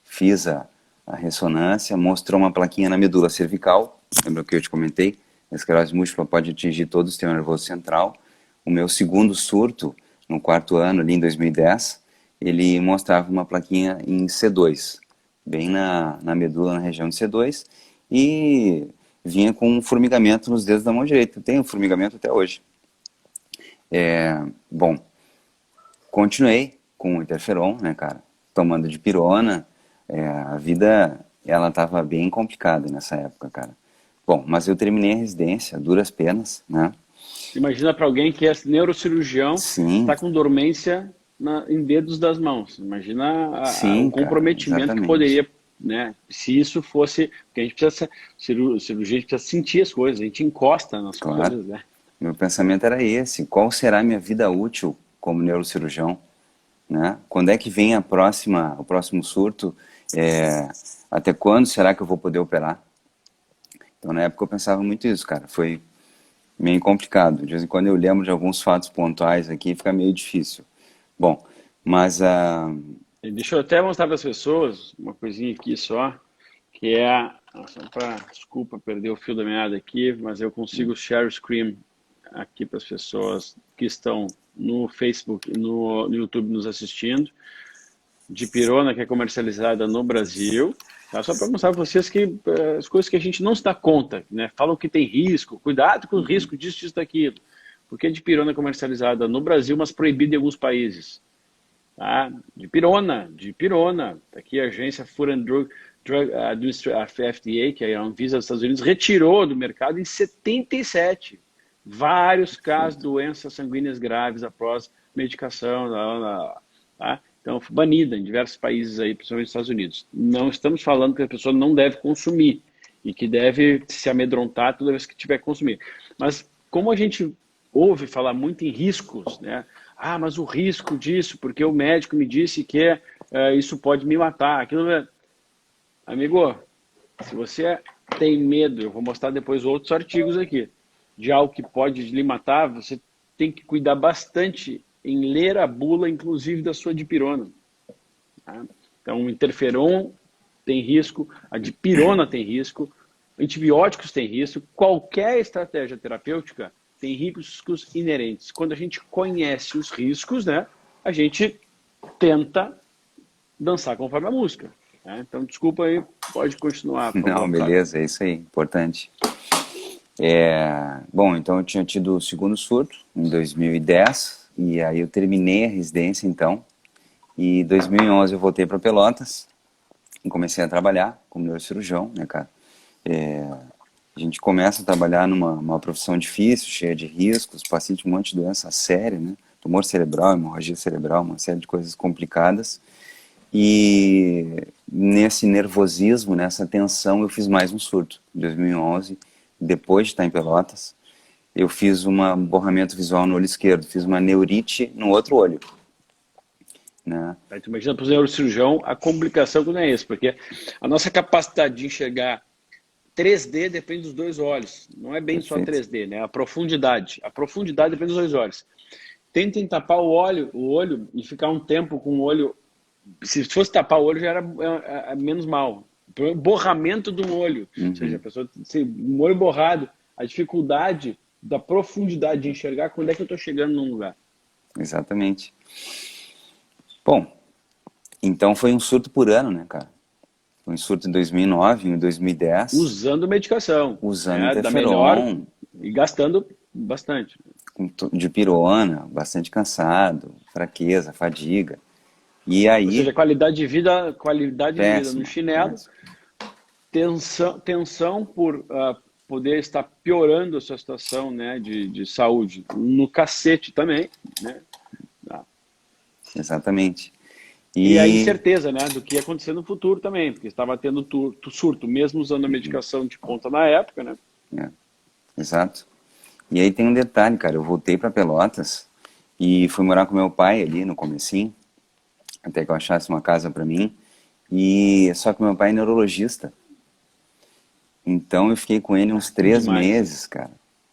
fiz a ressonância, mostrou uma plaquinha na medula cervical, lembra que eu te comentei? A esclerose múltipla pode atingir todo o sistema nervoso central. O meu segundo surto, no 4º ano, ali em 2010, ele mostrava uma plaquinha em C2, bem na medula, na região de C2, e vinha com um formigamento nos dedos da mão direita. Tem um formigamento até hoje. Bom, continuei com o interferon, né, cara? Tomando dipirona. A vida, ela estava bem complicada nessa época, cara. Bom, mas eu terminei a residência, duras penas, né? Imagina para alguém que é neurocirurgião, Sim, está com dormência em dedos das mãos. Imagina o sim, cara, comprometimento que exatamente. poderia, né? Se isso fosse, porque a gente precisa, cirurgia, a gente precisa sentir as coisas, a gente encosta nas Claro. coisas, né? Meu pensamento era esse: qual será a minha vida útil como neurocirurgião? Né? Quando é que vem o próximo surto? Até quando será que eu vou poder operar? Então, na época eu pensava muito isso, cara. Foi meio complicado. De vez em quando eu lembro de alguns fatos pontuais aqui, fica meio difícil. Bom, mas E deixa eu até mostrar para as pessoas uma coisinha aqui só, que é, desculpa perder o fio da meada aqui, mas eu consigo share screen aqui para as pessoas que estão no Facebook, no YouTube nos assistindo. Dipirona, que é comercializada no Brasil, tá? Só para mostrar para vocês que as coisas que a gente não se dá conta, né? Falam que tem risco, cuidado com o risco disso, daquilo. Porque a dipirona é comercializada no Brasil, mas proibida em alguns países. Tá? Dipirona. Tá aqui a agência Food and Drug Administration, a FDA, que é a Anvisa dos Estados Unidos, retirou do mercado em 77 vários casos de doenças sanguíneas graves após medicação, tá? Então, banida em diversos países aí, principalmente nos Estados Unidos. Não estamos falando que a pessoa não deve consumir e que deve se amedrontar toda vez que tiver que consumir. Mas como a gente ouve falar muito em riscos, né? Ah, mas o risco disso, porque o médico me disse que isso pode me matar. Aquilo, amigo, se você tem medo, eu vou mostrar depois outros artigos aqui, de algo que pode lhe matar, você tem que cuidar bastante em ler a bula, inclusive da sua dipirona. Tá? Então, o interferon tem risco, a dipirona tem risco, antibióticos tem risco, qualquer estratégia terapêutica tem riscos inerentes. Quando a gente conhece os riscos, né, a gente tenta dançar conforme a música. Né? Então, desculpa aí, pode continuar, por não, favor, beleza, é isso aí, importante. Bom, então eu tinha tido o segundo surto em 2010, e aí eu terminei a residência então, E em 2011 eu voltei para Pelotas e comecei a trabalhar como neurocirurgião, né, cara? A gente começa a trabalhar numa profissão difícil, cheia de riscos, paciente com um monte de doença séria, né? Tumor cerebral, hemorragia cerebral, uma série de coisas complicadas. E nesse nervosismo, nessa tensão, eu fiz mais um surto. Em 2011, depois de estar em Pelotas, eu fiz um borramento visual no olho esquerdo, fiz uma neurite no outro olho, né? Aí tu imagina para o neurocirurgião a complicação que não é isso, porque a nossa capacidade de enxergar 3D depende dos dois olhos. Não é bem Perfeito. só 3D, né? A profundidade. A profundidade depende dos dois olhos. Tentem tapar o olho e ficar um tempo com o olho. Se fosse tapar o olho, já era menos mal. Borramento de um olho. Ou seja, a pessoa tem um olho borrado, a dificuldade da profundidade de enxergar quando é que eu estou chegando num lugar. Exatamente. Bom, então foi um surto por ano, né, cara? Foi um surto em 2009, em 2010. Usando medicação. Usando da melhor interferon. E gastando bastante. Dipirona, bastante cansado, fraqueza, fadiga. E aí, ou seja, qualidade de vida péssimo, no chinelo, péssimo. tensão por poder estar piorando a sua situação, né, de saúde no cacete também, né? Exatamente. E a incerteza, né, do que ia acontecer no futuro também, porque estava tendo surto, mesmo usando a medicação de ponta na época, né? Exato. E aí tem um detalhe, cara, eu voltei para Pelotas e fui morar com meu pai ali no comecinho, até que eu achasse uma casa para mim, e só que meu pai é neurologista. Então eu fiquei com ele uns 3 meses, cara,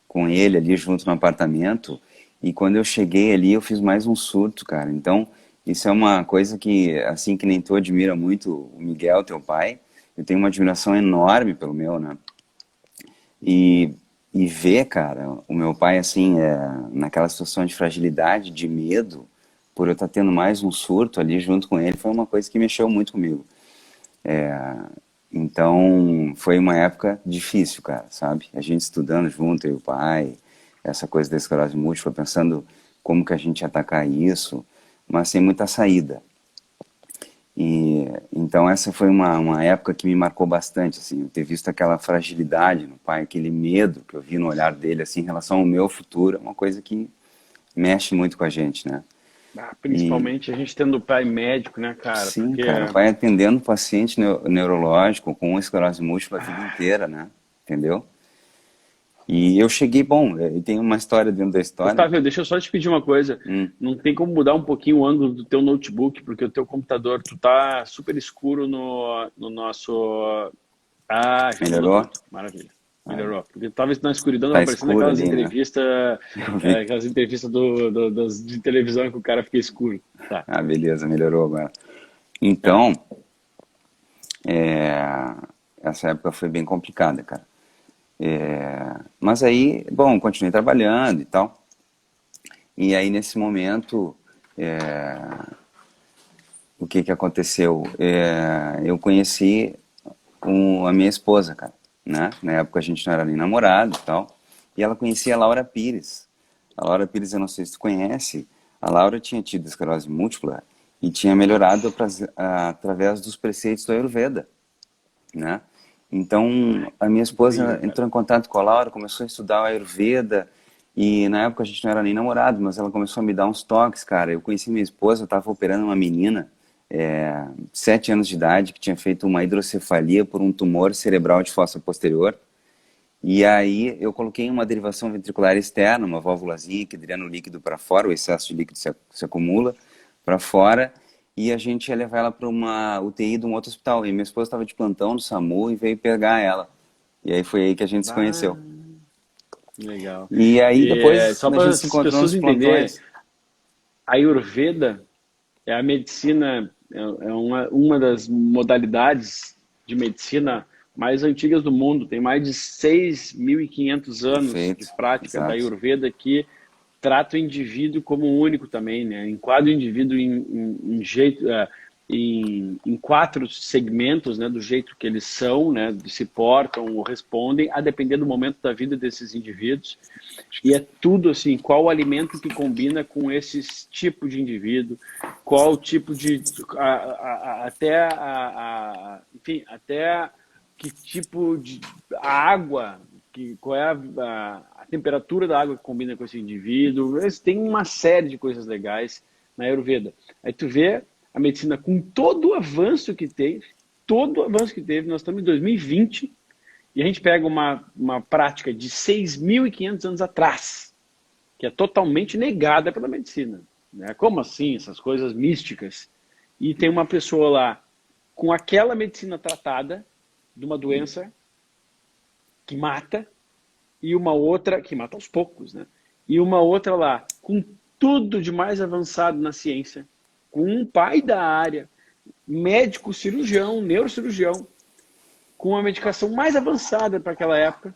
com ele ali junto no apartamento, e quando eu cheguei ali eu fiz mais um surto, cara. Então isso é uma coisa que, assim que nem tu admira muito o Miguel, teu pai, eu tenho uma admiração enorme pelo meu, né? E ver, cara, o meu pai, assim, naquela situação de fragilidade, de medo, por eu estar tendo mais um surto ali junto com ele, foi uma coisa que mexeu muito comigo. Então, foi uma época difícil, cara, sabe? A gente estudando junto, eu e o pai, essa coisa da esclerose múltipla, pensando como que a gente ia atacar isso, mas sem muita saída. E então essa foi uma época que me marcou bastante, assim, eu ter visto aquela fragilidade no pai, aquele medo que eu vi no olhar dele, assim, em relação ao meu futuro, é uma coisa que mexe muito com a gente, né? Principalmente a gente tendo o pai médico, né, cara? Sim, cara, o pai atendendo paciente neurológico com esclerose múltipla a vida inteira, né? Entendeu? E eu cheguei, bom, e tem uma história dentro da história. Otávio, deixa eu só te pedir uma coisa. Não tem como mudar um pouquinho o ângulo do teu notebook, porque o teu computador, tu tá super escuro no nosso... Melhorou? Maravilha. Melhorou. Porque tava na escuridão, Tá aparecendo escuro aquelas ali, entrevistas, né? aquelas entrevistas de televisão que o cara fica escuro. Tá. Ah, beleza, melhorou agora. Então, essa época foi bem complicada, cara. Mas aí, bom, continuei trabalhando e tal. E aí, nesse momento, o que aconteceu? Eu conheci a minha esposa, cara, né? Na época a gente não era nem namorado e tal. E ela conhecia a Laura Pires. A Laura Pires, eu não sei se tu conhece, a Laura tinha tido esclerose múltipla e tinha melhorado através dos preceitos do Ayurveda, né? Então, a minha esposa entrou em contato com a Laura, começou a estudar o Ayurveda, e na época a gente não era nem namorado, mas ela começou a me dar uns toques, cara. Eu conheci minha esposa, eu estava operando uma menina, 7 anos de idade, que tinha feito uma hidrocefalia por um tumor cerebral de fossa posterior. E aí eu coloquei uma derivação ventricular externa, uma válvulazinha que drena o líquido para fora, o excesso de líquido se acumula para fora, e a gente ia levar ela para uma UTI de um outro hospital. E minha esposa estava de plantão no SAMU e veio pegar ela. E aí foi aí que a gente se conheceu. Legal. E aí depois só a para gente as se encontrou pessoas nos entenderem, plantões. a Ayurveda é a medicina, uma das modalidades de medicina mais antigas do mundo. Tem mais de 6.500 anos Perfeito, de prática da exato. Ayurveda que trata o indivíduo como único também, né? Enquadra o indivíduo em jeito, em 4 segmentos, né, do jeito que eles são, né, se portam ou respondem, a depender do momento da vida desses indivíduos. E é tudo assim, qual o alimento que combina com esse tipo de indivíduo, qual o tipo de... enfim, até que tipo de a água, qual é a temperatura da água que combina com esse indivíduo. Tem uma série de coisas legais na Ayurveda. Aí tu vê a medicina com todo o avanço que teve, nós estamos em 2020 e a gente pega uma prática de 6.500 anos atrás, que é totalmente negada pela medicina. Né? Como assim? Essas coisas místicas. E tem uma pessoa lá com aquela medicina tratada de uma doença que mata, e uma outra que mata aos poucos, né? E uma outra lá com tudo de mais avançado na ciência, com um pai da área, médico, cirurgião, neurocirurgião, com a medicação mais avançada para aquela época.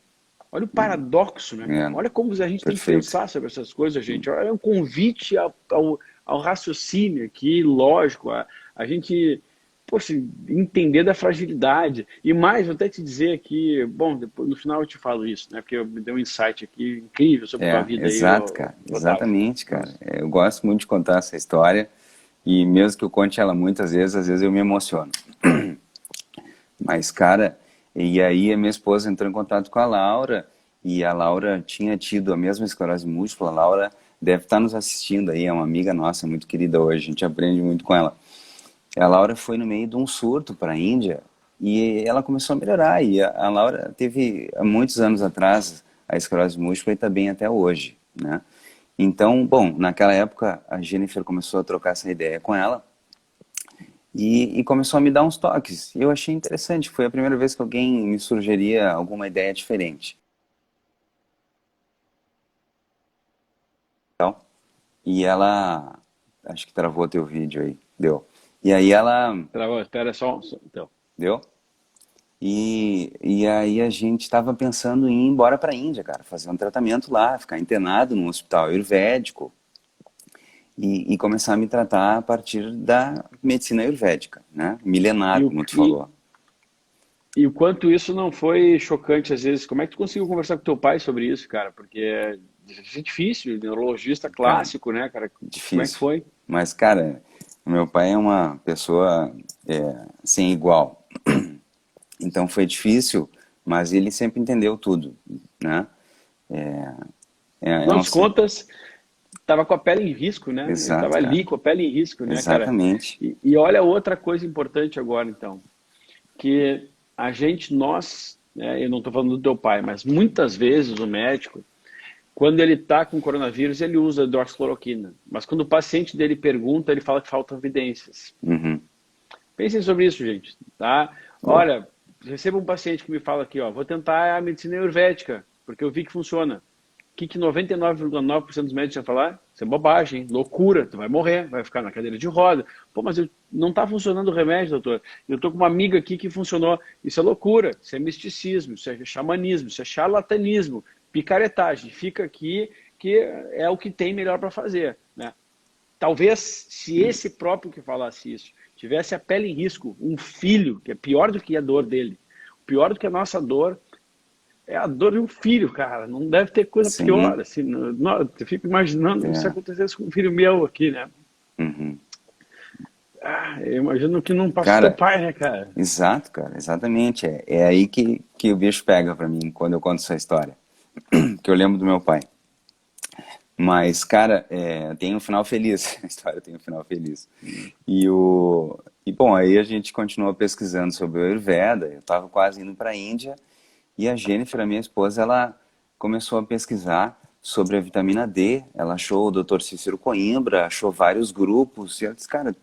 Olha o paradoxo, né? Olha como a gente tem que pensar sobre essas coisas, gente. Olha um convite ao raciocínio aqui, lógico, a gente, poxa, entender da fragilidade. E mais, vou até te dizer aqui, bom, depois, no final eu te falo isso, né? Porque me deu um insight aqui incrível sobre a tua vida. Exato, aí, cara. Exatamente, cara. Eu gosto muito de contar essa história e mesmo que eu conte ela muitas vezes, às vezes eu me emociono. Mas, cara, e aí a minha esposa entrou em contato com a Laura e a Laura tinha tido a mesma esclerose múltipla. A Laura deve estar nos assistindo aí, é uma amiga nossa, muito querida hoje, a gente aprende muito com ela. A Laura foi no meio de um surto para a Índia e ela começou a melhorar. E a Laura teve, há muitos anos atrás, a esclerose múltipla e está bem até hoje, né? Então, bom, naquela época a Jennifer começou a trocar essa ideia com ela e começou a me dar uns toques. E eu achei interessante, foi a primeira vez que alguém me sugeria alguma ideia diferente. Então, e ela, acho que travou teu vídeo aí, deu. E aí ela, Travou, espera só. Então. deu? E aí a gente estava pensando em ir embora para a Índia, cara, fazer um tratamento lá, ficar internado num hospital ayurvédico e começar a me tratar a partir da medicina ayurvédica, né? Milenar, como tu falou. E o quanto isso não foi chocante às vezes. Como é que tu conseguiu conversar com teu pai sobre isso, cara? Porque é difícil, neurologista clássico, cara, né, cara? Difícil. Como é que foi? Mas, cara, o meu pai é uma pessoa sem igual. Então foi difícil, mas ele sempre entendeu tudo, né? Não, contas, estava com a pele em risco, né? Exato, ele estava ali com a pele em risco, né, exatamente. cara? E olha outra coisa importante agora, então, que nós, né, eu não estou falando do teu pai, mas muitas vezes o médico, quando ele está com coronavírus, ele usa hidroxicloroquina. Mas quando o paciente dele pergunta, ele fala que faltam evidências. Uhum. Pensem sobre isso, gente, tá? Olha, recebo um paciente que me fala aqui, ó, vou tentar a medicina ayurvédica, porque eu vi que funciona. O que 99,9% dos médicos vão falar? Isso é bobagem, loucura, tu vai morrer, vai ficar na cadeira de roda. Pô, mas não está funcionando o remédio, doutor. Eu estou com uma amiga aqui que funcionou. Isso é loucura, isso é misticismo, isso é xamanismo, isso é charlatanismo, picaretagem. Fica aqui que é o que tem melhor para fazer, né? Talvez, se esse próprio que falasse isso tivesse a pele em risco, um filho, que é pior do que a dor dele, pior do que a nossa dor, é a dor de um filho, cara. Não deve ter coisa Sim. pior. Assim, não, eu fico imaginando se acontecesse com um filho meu aqui, né? Uhum. Eu imagino que não passa Cara, teu pai, né, cara? Exato, cara, exatamente. É aí que o bicho pega pra mim quando eu conto essa história. Que eu lembro do meu pai. Mas, cara, tem um final feliz. A história tem um final feliz. E bom, aí a gente continuou pesquisando sobre o Ayurveda. Eu estava quase indo para a Índia. E a Jennifer, a minha esposa, ela começou a pesquisar sobre a vitamina D. Ela achou o Dr. Cícero Coimbra, achou vários grupos. E ela disse, cara,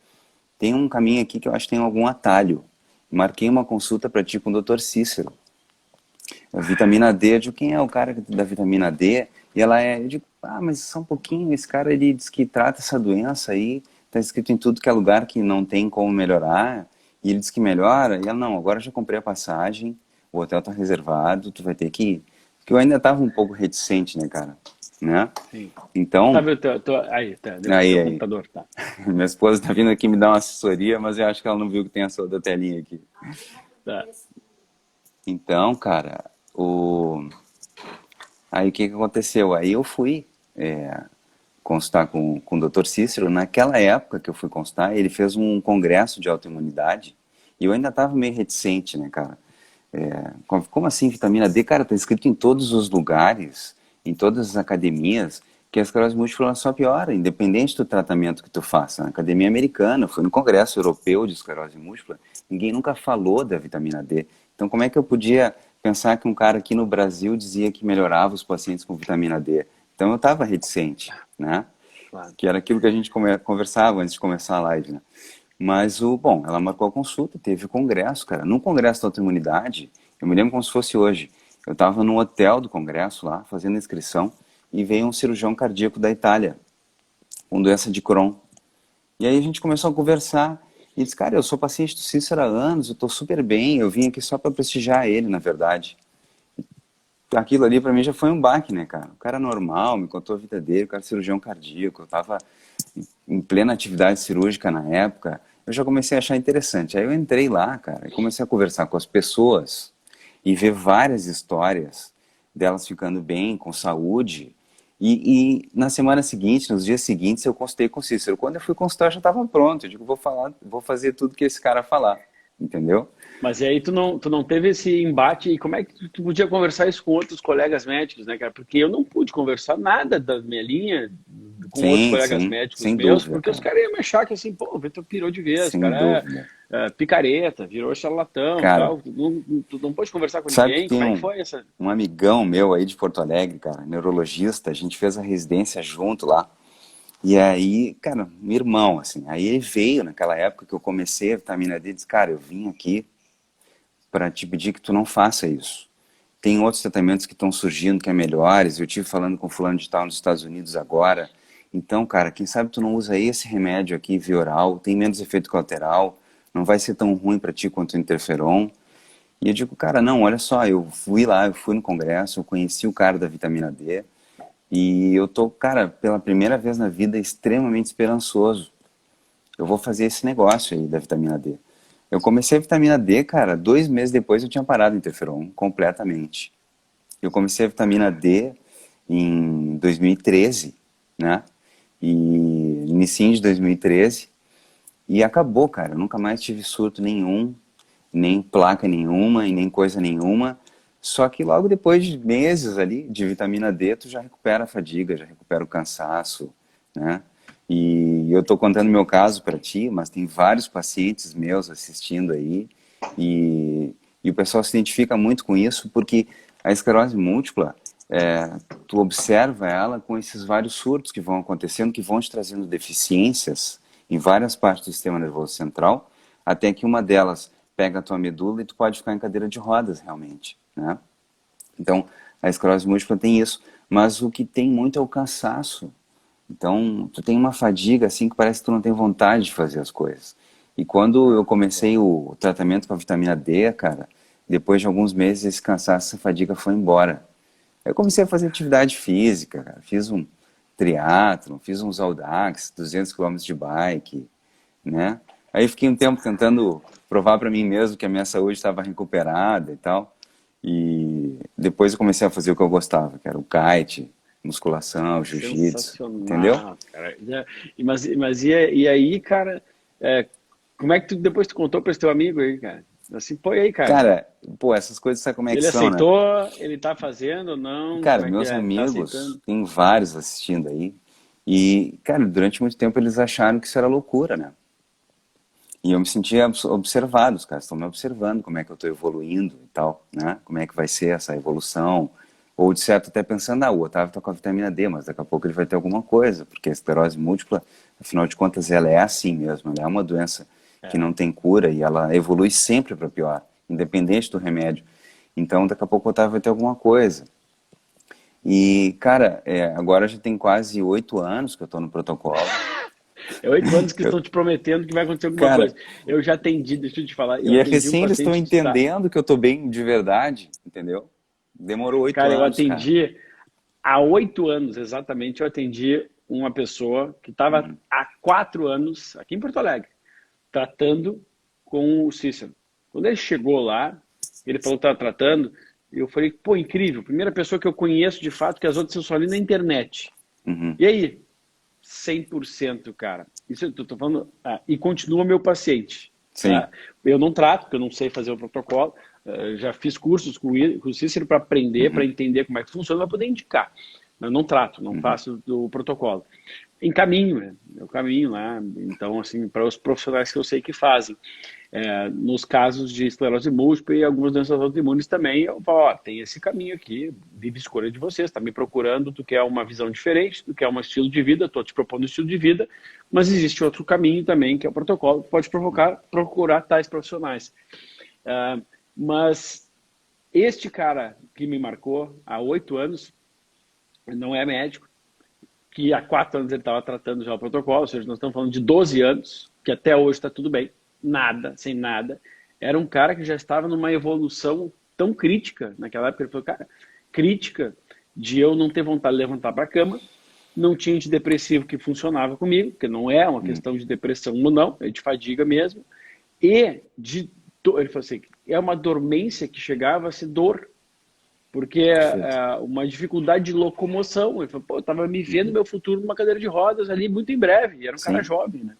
tem um caminho aqui que eu acho que tem algum atalho. Marquei uma consulta para ti com o Dr. Cícero. A vitamina D, eu digo, quem é o cara da vitamina D? E eu digo, mas só um pouquinho, esse cara, ele diz que trata essa doença aí, tá escrito em tudo que é lugar que não tem como melhorar, e ele diz que melhora, e ela, não, agora eu já comprei a passagem, o hotel tá reservado, tu vai ter que ir. Porque eu ainda tava um pouco reticente, né, cara? né? Sim. Tá Então, vendo? Aí, tá. Deu pro teu aí, computador, tá. minha esposa tá vindo aqui me dar uma assessoria, mas eu acho que ela não viu que tem essa outra telinha aqui. Tá. Então, cara, aí o que que aconteceu? Aí eu fui constar com o Dr. Cícero. Naquela época que eu fui constar, ele fez um congresso de autoimunidade e eu ainda estava meio reticente, né, cara? Como assim vitamina D? Cara, tá escrito em todos os lugares, em todas as academias, que a esclerose múltipla ela só piora, independente do tratamento que tu faça. Na academia americana, eu fui no Congresso Europeu de Esclerose Múltipla, ninguém nunca falou da vitamina D. Então, como é que eu podia pensar que um cara aqui no Brasil dizia que melhorava os pacientes com vitamina D? Então, eu estava reticente, né? Claro. Que era aquilo que a gente conversava antes de começar a live, né? Mas bom, ela marcou a consulta, teve o congresso, cara. No congresso da autoimunidade, eu me lembro como se fosse hoje. Eu estava no hotel do congresso lá, fazendo inscrição, e veio um cirurgião cardíaco da Itália, com doença de Crohn. E aí a gente começou a conversar, e disse, cara, eu sou paciente do Cícero há anos, eu estou super bem, eu vim aqui só para prestigiar ele, na verdade. Aquilo ali para mim já foi um baque, né, cara? O cara normal, me contou a vida dele, o cara é cirurgião cardíaco, eu estava em plena atividade cirúrgica na época, eu já comecei a achar interessante. Aí eu entrei lá, cara, e comecei a conversar com as pessoas e ver várias histórias delas ficando bem, com saúde. E na semana seguinte, nos dias seguintes, eu consultei com o Cícero. Quando eu fui consultar, eu já estava pronto. Eu digo, vou falar, vou fazer tudo que esse cara falar, entendeu? Mas e aí tu não teve esse embate, e como é que tu podia conversar isso com outros colegas médicos, né, cara? Porque eu não pude conversar nada da minha linha com outros Sim, colegas sim, médicos sem meus, dúvida, porque os cara. caras iam me achar que assim, pô, o Vitor pirou de vez, o Sem cara dúvida. é picareta, virou charlatão e Cara, tal. Tu não pôde conversar com sabe que ninguém? tem Como é que foi essa? um amigão meu aí de Porto Alegre, cara, neurologista, a gente fez a residência junto lá. E aí, cara, meu irmão, assim, aí ele veio naquela época que eu comecei a vitamina D e disse, cara, eu vim aqui para te pedir que tu não faça isso. Tem outros tratamentos que estão surgindo que é melhores, eu tive falando com fulano de tal nos Estados Unidos agora. Então, cara, quem sabe tu não usa esse remédio aqui, via oral, tem menos efeito colateral, não vai ser tão ruim para ti quanto o interferon. E eu digo, cara, não, olha só, eu fui lá, eu fui no congresso, eu conheci o cara da vitamina D, e eu tô, cara, pela primeira vez na vida, extremamente esperançoso. Eu vou fazer esse negócio aí da vitamina D. Eu comecei a vitamina D, cara, 2 meses depois eu tinha parado o interferon completamente. Eu comecei a vitamina D em 2013, né? E início de 2013 e acabou, cara. Eu nunca mais tive surto nenhum, nem placa nenhuma e nem coisa nenhuma. Só que logo depois de meses ali de vitamina D, tu já recupera a fadiga, já recupera o cansaço, né? E eu tô contando meu caso para ti, mas tem vários pacientes meus assistindo aí e o pessoal se identifica muito com isso porque a esclerose múltipla, tu observa ela com esses vários surtos que vão acontecendo, que vão te trazendo deficiências em várias partes do sistema nervoso central, até que uma delas pega a tua medula e tu pode ficar em cadeira de rodas realmente, né? Então, a esclerose múltipla tem isso, mas o que tem muito é o cansaço. Então, tu tem uma fadiga assim que parece que tu não tem vontade de fazer as coisas. E quando eu comecei o tratamento com a vitamina D, cara, depois de alguns meses esse cansaço, essa fadiga foi embora. Eu comecei a fazer atividade física, cara. Fiz um triatlon, fiz uns audax, 200 quilômetros de bike, né? Aí fiquei um tempo tentando provar para mim mesmo que a minha saúde estava recuperada e tal. E depois eu comecei a fazer o que eu gostava, que era o kite, musculação, jiu-jitsu, entendeu? Sensacional, cara. E aí, cara, como é que depois tu contou para esse teu amigo aí, cara? Assim, põe aí, cara. Cara, pô, essas coisas sabe como é que Ele são, né? aceitou? Ele tá fazendo ou não? Cara, Como é que meus é? Ele tá amigos, aceitando? tem vários assistindo aí, e, cara, durante muito tempo eles acharam que isso era loucura, né? E eu me sentia observado, os caras estão me observando como é que eu estou evoluindo e tal, né? Como é que vai ser essa evolução. Ou de certo até pensando, o Otávio está com a vitamina D, mas daqui a pouco ele vai ter alguma coisa, porque a esclerose múltipla, afinal de contas, ela é assim mesmo, ela é uma doença que É. não tem cura e ela evolui sempre para pior, independente do remédio. Então daqui a pouco o Otávio vai ter alguma coisa. E, cara, agora já tem quase 8 anos que eu estou no protocolo. É 8 anos que Eu- estão te prometendo que vai acontecer alguma cara, coisa. Eu já atendi, deixa eu te falar, eu e é atendi um recém eles estão paciente que está. entendendo que eu tô bem de verdade, entendeu? Demorou oito Cara, eu anos, cara. atendi. Há 8 anos, exatamente, eu atendi uma pessoa que estava há 4 anos, aqui em Porto Alegre, tratando com o Cícero. Quando ele chegou lá, ele falou que estava tratando, eu falei, pô, incrível, primeira pessoa que eu conheço de fato, que as outras eu só li na internet. E aí? 100%, cara. Isso eu tô falando, e continua meu paciente. Sim. Tá? Eu não trato, porque eu não sei fazer o protocolo, já fiz cursos com o Cícero para aprender, para entender como é que funciona, para poder indicar. Eu não trato, não faço o protocolo. Encaminho, né? Eu caminho lá, então, assim, para os profissionais que eu sei que fazem. Nos casos de esclerose múltipla e algumas doenças autoimunes também, eu falo, ó, tem esse caminho aqui, vive escolha de vocês, está me procurando, tu quer uma visão diferente, tu quer um estilo de vida, estou te propondo um estilo de vida, mas existe outro caminho também, que é o protocolo, que pode procurar tais profissionais. Mas este cara que me marcou há 8 anos, não é médico, que há 4 anos ele estava tratando já o protocolo, ou seja, nós estamos falando de 12 anos, que até hoje está tudo bem, nada, sem nada. Era um cara que já estava numa evolução tão crítica, naquela época ele falou, cara, crítica de eu não ter vontade de levantar para a cama, não tinha antidepressivo que funcionava comigo, porque não é uma questão de depressão ou não, é de fadiga mesmo, e ele falou assim, é uma dormência que chegava a ser dor, porque é uma dificuldade de locomoção. Ele falou, pô, eu estava me vendo meu futuro numa cadeira de rodas ali muito em breve, e era um cara jovem, né?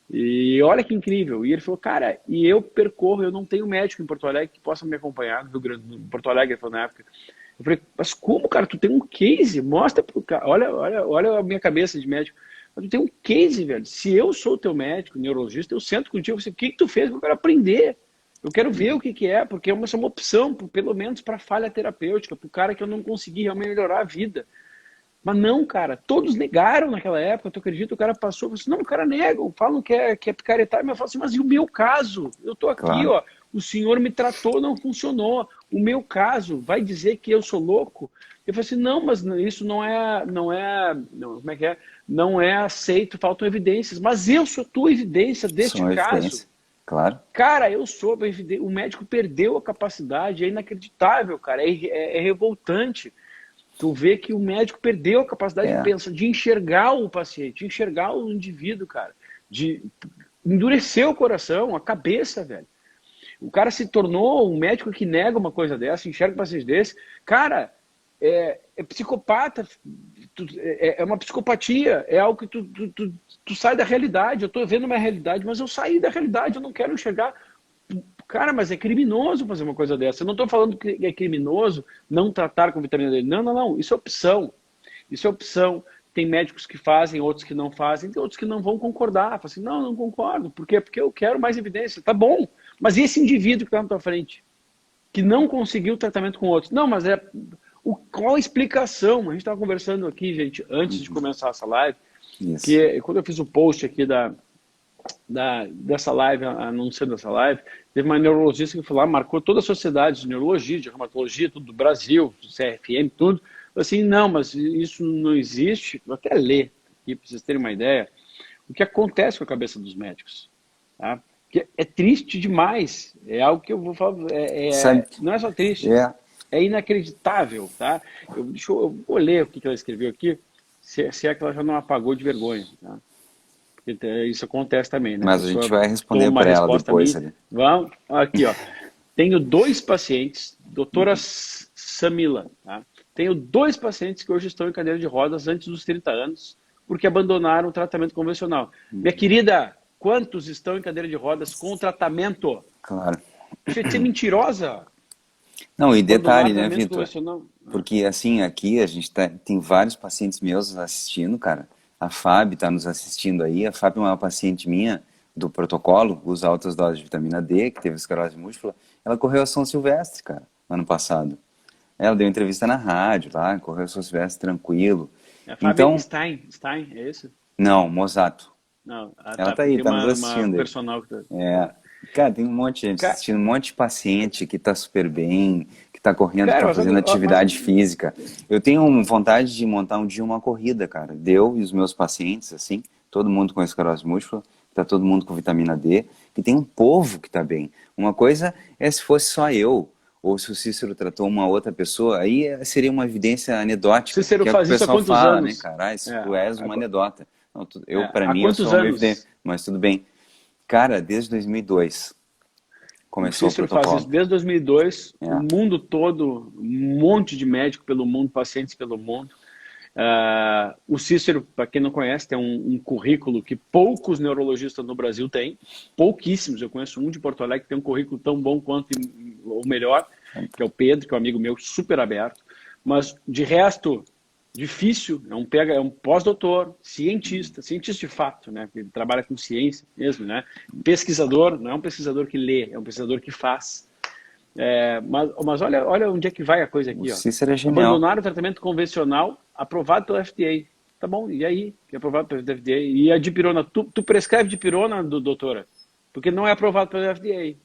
E olha que incrível. E ele falou, cara, e eu percorro, eu não tenho médico em Porto Alegre que possa me acompanhar, no Rio Grande do Porto Alegre, ele falou na época. Eu falei, mas como, cara, tu tem um case? Mostra pro cara, olha a minha cabeça de médico. Mas tu tem um case, velho. Se eu sou teu médico, neurologista, eu sento contigo, o que tu fez? Eu quero aprender. Eu quero ver o que é, porque é uma opção, pelo menos para falha terapêutica, para o cara que eu não consegui realmente melhorar a vida. Mas não, cara, todos negaram naquela época, tu acredita? O cara passou, falou assim, não, o cara nega, falam que é picaretário, mas eu falo assim, mas e o meu caso? Eu tô aqui, claro. Ó, o senhor me tratou, não funcionou. O meu caso, vai dizer que eu sou louco? Eu falei assim, não, mas isso não como é que é? Não é aceito, faltam evidências. Mas eu sou tua evidência deste caso. Claro. Cara, eu sou, o médico perdeu a capacidade, é inacreditável, cara, é revoltante. Tu vê que o médico perdeu a capacidade de pensar, de enxergar o paciente, de enxergar o indivíduo, cara, de endurecer o coração, a cabeça, velho. O cara se tornou um médico que nega uma coisa dessa, enxerga um paciente desse. Cara, é psicopata, é uma psicopatia, é algo que tu sai da realidade. Eu tô vendo uma realidade, mas eu saí da realidade, eu não quero enxergar. Cara, mas é criminoso fazer uma coisa dessa. Eu não estou falando que é criminoso não tratar com vitamina D. Não. Isso é opção. Isso é opção. Tem médicos que fazem, outros que não fazem, tem outros que não vão concordar. Falam assim, não concordo. Por quê? Porque eu quero mais evidência. Tá bom. Mas e esse indivíduo que está na tua frente? Que não conseguiu tratamento com outros? Não, mas qual a explicação? A gente estava conversando aqui, gente, antes de começar essa live, que quando eu fiz o post aqui dessa live, anunciando essa live, teve uma neurologista que foi lá, marcou toda a sociedade de neurologia, de reumatologia, tudo do Brasil, do CRFM, tudo. Assim, não, mas isso não existe. Vou até ler aqui para vocês terem uma ideia o que acontece com a cabeça dos médicos. Tá? Que é triste demais. É algo que eu vou falar. Não é só triste, é inacreditável. Tá? Eu vou ler o que ela escreveu aqui, se é que ela já não apagou de vergonha. Tá? Isso acontece também, né? Mas a gente vai responder para ela depois. Ali. Vamos, aqui, ó. Tenho 2 pacientes, doutora Samila, tá? Tenho 2 pacientes que hoje estão em cadeira de rodas antes dos 30 anos, porque abandonaram o tratamento convencional. Minha querida, quantos estão em cadeira de rodas com tratamento? Claro. Deixa de ser mentirosa. Não, e detalhe, né, Vitor? Porque assim, aqui a gente tem vários pacientes meus assistindo, cara. A Fábio está nos assistindo aí. A Fábio é uma paciente minha do protocolo, usa altas doses de vitamina D, que teve esclerose múltipla. Ela correu a São Silvestre, cara, ano passado. Ela deu entrevista na rádio lá, correu a São Silvestre tranquilo. A Fábio então, Stein, é isso? Não, Mosato. Não, ela tá aí, tá nos assistindo. Uma personal que Cara, tem um monte de gente assistindo, um monte de paciente que tá super bem, que tá correndo, tá fazendo atividade física. Eu tenho vontade de montar um dia uma corrida, cara. Eu e os meus pacientes, assim, todo mundo com esclerose múltipla, tá todo mundo com vitamina D, que tem um povo que tá bem. Uma coisa é se fosse só eu. ou se o Cícero tratou uma outra pessoa, aí seria uma evidência anedótica, Cícero que é o que o faz isso há pessoal quantos fala, né, anos? cara? Ah, É, tu és uma anedota. Não, para há mim, eu quantos sou uma anos? evidência, mas tudo bem. Cara, desde 2002 O começou o Cícero faz isso protocolo. desde 2002, o É. mundo todo, um monte de médico pelo mundo, pacientes pelo mundo. O Cícero, para quem não conhece, tem um currículo que poucos neurologistas no Brasil têm, pouquíssimos. Eu conheço um de Porto Alegre que tem um currículo tão bom quanto, ou melhor, que é o Pedro, que é um amigo meu super aberto. Mas, de resto, difícil, é um pós-doutor, cientista de fato, né? Ele trabalha com ciência mesmo, né? Pesquisador, não é um pesquisador que lê, é um pesquisador que faz. Mas olha onde é que vai a coisa O aqui, ó. Cícero é genial. Abandonar o tratamento convencional aprovado pela FDA. Tá bom, e aí? Que é aprovado pela FDA. E a dipirona, tu prescreve dipirona, doutora? Porque não é aprovado pela FDA.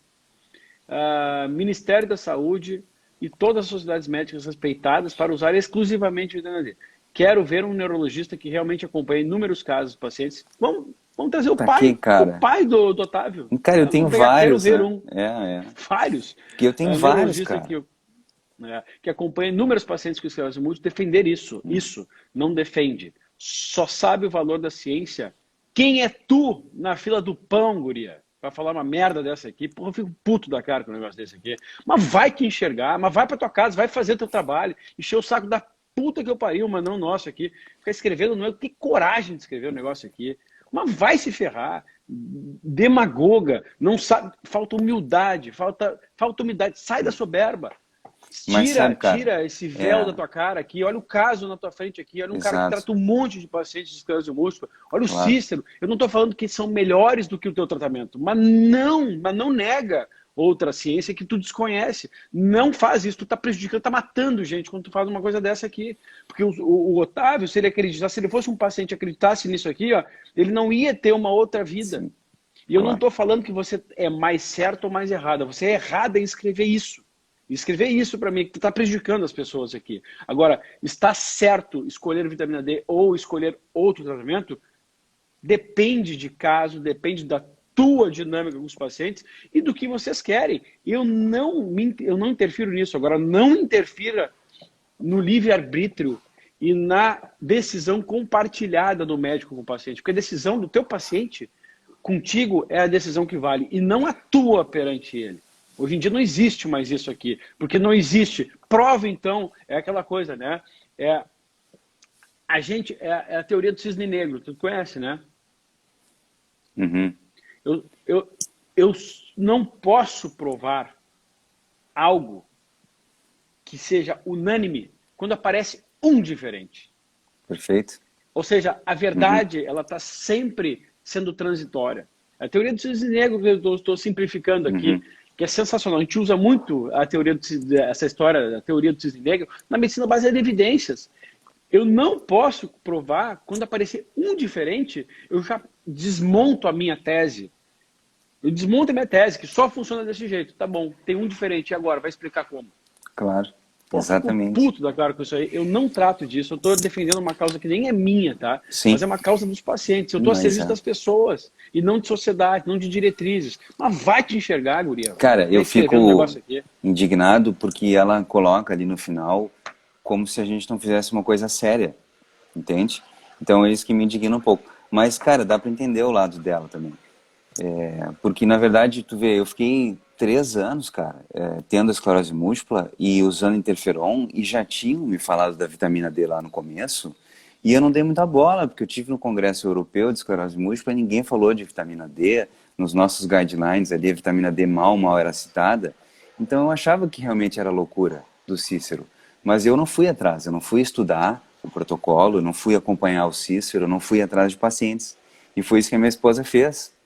Ministério da Saúde e todas as sociedades médicas respeitadas para usar exclusivamente vitamina D. Quero ver um neurologista que realmente acompanhe inúmeros casos de pacientes. Vamos trazer Tá aqui, o cara. pai do Otávio. Cara, eu tenho Quero vários, ver né? um. É. Vários. Que eu tenho vários, Neurologista cara. que acompanha inúmeros pacientes com esclerose múltipla, defender isso. Isso não defende. Só sabe o valor da ciência. Quem é tu na fila do pão, guria? Para falar uma merda dessa aqui, porra, eu fico puto da cara com um negócio desse aqui. Mas vai que enxergar, mas vai pra tua casa, vai fazer teu trabalho, encher o saco da puta que eu pariu, mas não nosso aqui. Ficar escrevendo, não é ter coragem de escrever o negócio aqui. Mas vai se ferrar. Demagoga, não sabe, falta humildade, falta umildade, sai da soberba. Mas sabe, cara, Tira esse véu da tua cara aqui, olha o caso na tua frente aqui, olha um cara que exato, trata um monte de pacientes de esclerose múltipla, olha o claro. Cícero, eu não estou falando que são melhores do que o teu tratamento, mas não nega outra ciência que tu desconhece, não faz isso, tu está prejudicando, está matando gente quando tu faz uma coisa dessa aqui, porque o Otávio, se ele acreditasse, se ele fosse um paciente e acreditasse nisso aqui, ó, ele não ia ter uma outra vida. Sim, e eu claro. não estou falando que você é mais certo ou mais errada, você é errada em escrever isso. Escrever isso para mim, que tu está prejudicando as pessoas aqui. Agora, está certo escolher vitamina D ou escolher outro tratamento? Depende de caso, depende da tua dinâmica com os pacientes e do que vocês querem. Eu não interfiro nisso. Agora, não interfira no livre-arbítrio e na decisão compartilhada do médico com o paciente. Porque a decisão do teu paciente contigo é a decisão que vale e não a tua perante ele. Hoje em dia não existe mais isso aqui, porque não existe. Prova, então, é aquela coisa, né? É a teoria do cisne negro, tu conhece, né? Uhum. Eu não posso provar algo que seja unânime quando aparece um diferente. Perfeito. Ou seja, a verdade, ela está sempre sendo transitória. A teoria do cisne negro, que eu estou simplificando aqui, que é sensacional. A gente usa muito essa história, a teoria do cisne negro, na medicina baseada em evidências. Eu não posso provar, quando aparecer um diferente, eu já desmonto a minha tese. Eu desmonto a minha tese, que só funciona desse jeito. Tá bom, tem um diferente, e agora? Vai explicar como? Claro, Pô, exatamente. fico puto da cara com isso aí. Eu não trato disso. Eu estou defendendo uma causa que nem é minha, tá? Sim. Mas é uma causa dos pacientes. Eu estou a serviço das pessoas. E não de sociedade, não de diretrizes. Mas vai te enxergar, guria. Cara, eu fico aqui. indignado porque ela coloca ali no final como se a gente não fizesse uma coisa séria. Entende? Então é isso que me indigna um pouco. Mas, cara, dá para entender o lado dela também. Porque, na verdade, tu vê, eu fiquei 3 anos, cara, tendo esclerose múltipla e usando interferon, e já tinham me falado da vitamina D lá no começo, e eu não dei muita bola, porque eu tive no Congresso Europeu de Esclerose Múltipla e ninguém falou de vitamina D, nos nossos guidelines ali a vitamina D mal era citada, então eu achava que realmente era loucura do Cícero, mas eu não fui atrás, eu não fui estudar o protocolo, eu não fui acompanhar o Cícero, eu não fui atrás de pacientes, e foi isso que a minha esposa fez.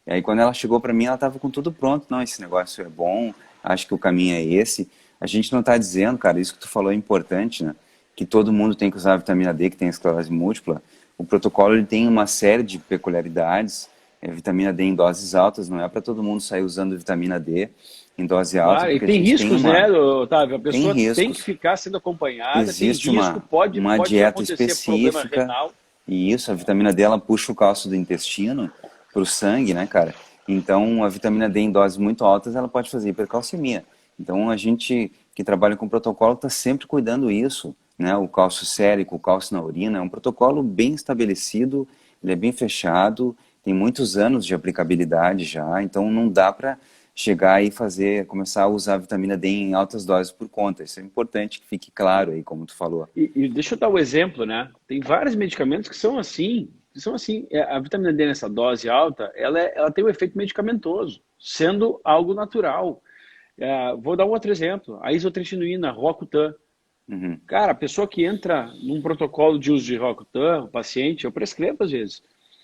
E aí quando ela chegou para mim, ela estava com tudo pronto. Não, esse negócio é bom, acho que o caminho é esse. A gente não está dizendo, cara, isso que tu falou é importante, né? Que todo mundo tem que usar a vitamina D, que tem esclerose múltipla. O protocolo ele tem uma série de peculiaridades. Vitamina D em doses altas, não é para todo mundo sair usando vitamina D em dose alta. Claro, e tem riscos, né, Otávio? A pessoa tem que ficar sendo acompanhada, existe tem risco, pode dieta acontecer específica. problema renal. E isso, a vitamina D, ela puxa o cálcio do intestino para o sangue, né, cara? Então, a vitamina D em doses muito altas, ela pode fazer hipercalcemia. Então a gente que trabalha com protocolo está sempre cuidando isso, né? O cálcio sérico, o cálcio na urina, é um protocolo bem estabelecido, ele é bem fechado, tem muitos anos de aplicabilidade já, então não dá para chegar e começar a usar a vitamina D em altas doses por conta. Isso é importante que fique claro aí, como tu falou. E deixa eu dar o exemplo, né? Tem vários medicamentos que são assim, a vitamina D nessa dose alta, ela tem um efeito medicamentoso, sendo algo natural. Vou dar um outro exemplo, a isotretinoína, Roacutan. Uhum. Cara, a pessoa que entra num protocolo de uso de Roacutan, o paciente, eu prescrevo às vezes,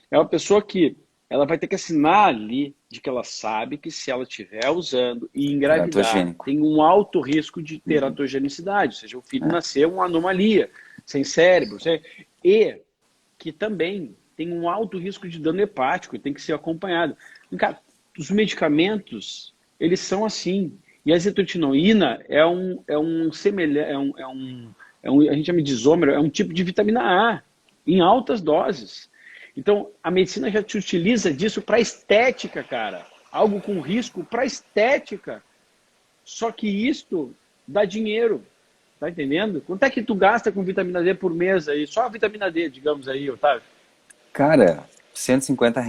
é uma pessoa que ela vai ter que assinar ali de que ela sabe que se ela estiver usando e engravidar, Teratogênico. tem um alto risco de Uhum. teratogenicidade, ou seja, o filho É. nascer uma anomalia, sem cérebro, e que também tem um alto risco de dano hepático e tem que ser acompanhado. Cara, os medicamentos, eles são assim. E a azetoninoína a gente chama de isômero, é um tipo de vitamina A, em altas doses. Então, a medicina já te utiliza disso para estética, cara. Algo com risco para estética. Só que isto dá dinheiro. Tá entendendo? Quanto é que tu gasta com vitamina D por mês aí? Só a vitamina D, digamos aí, Otávio. Cara, R$ 150,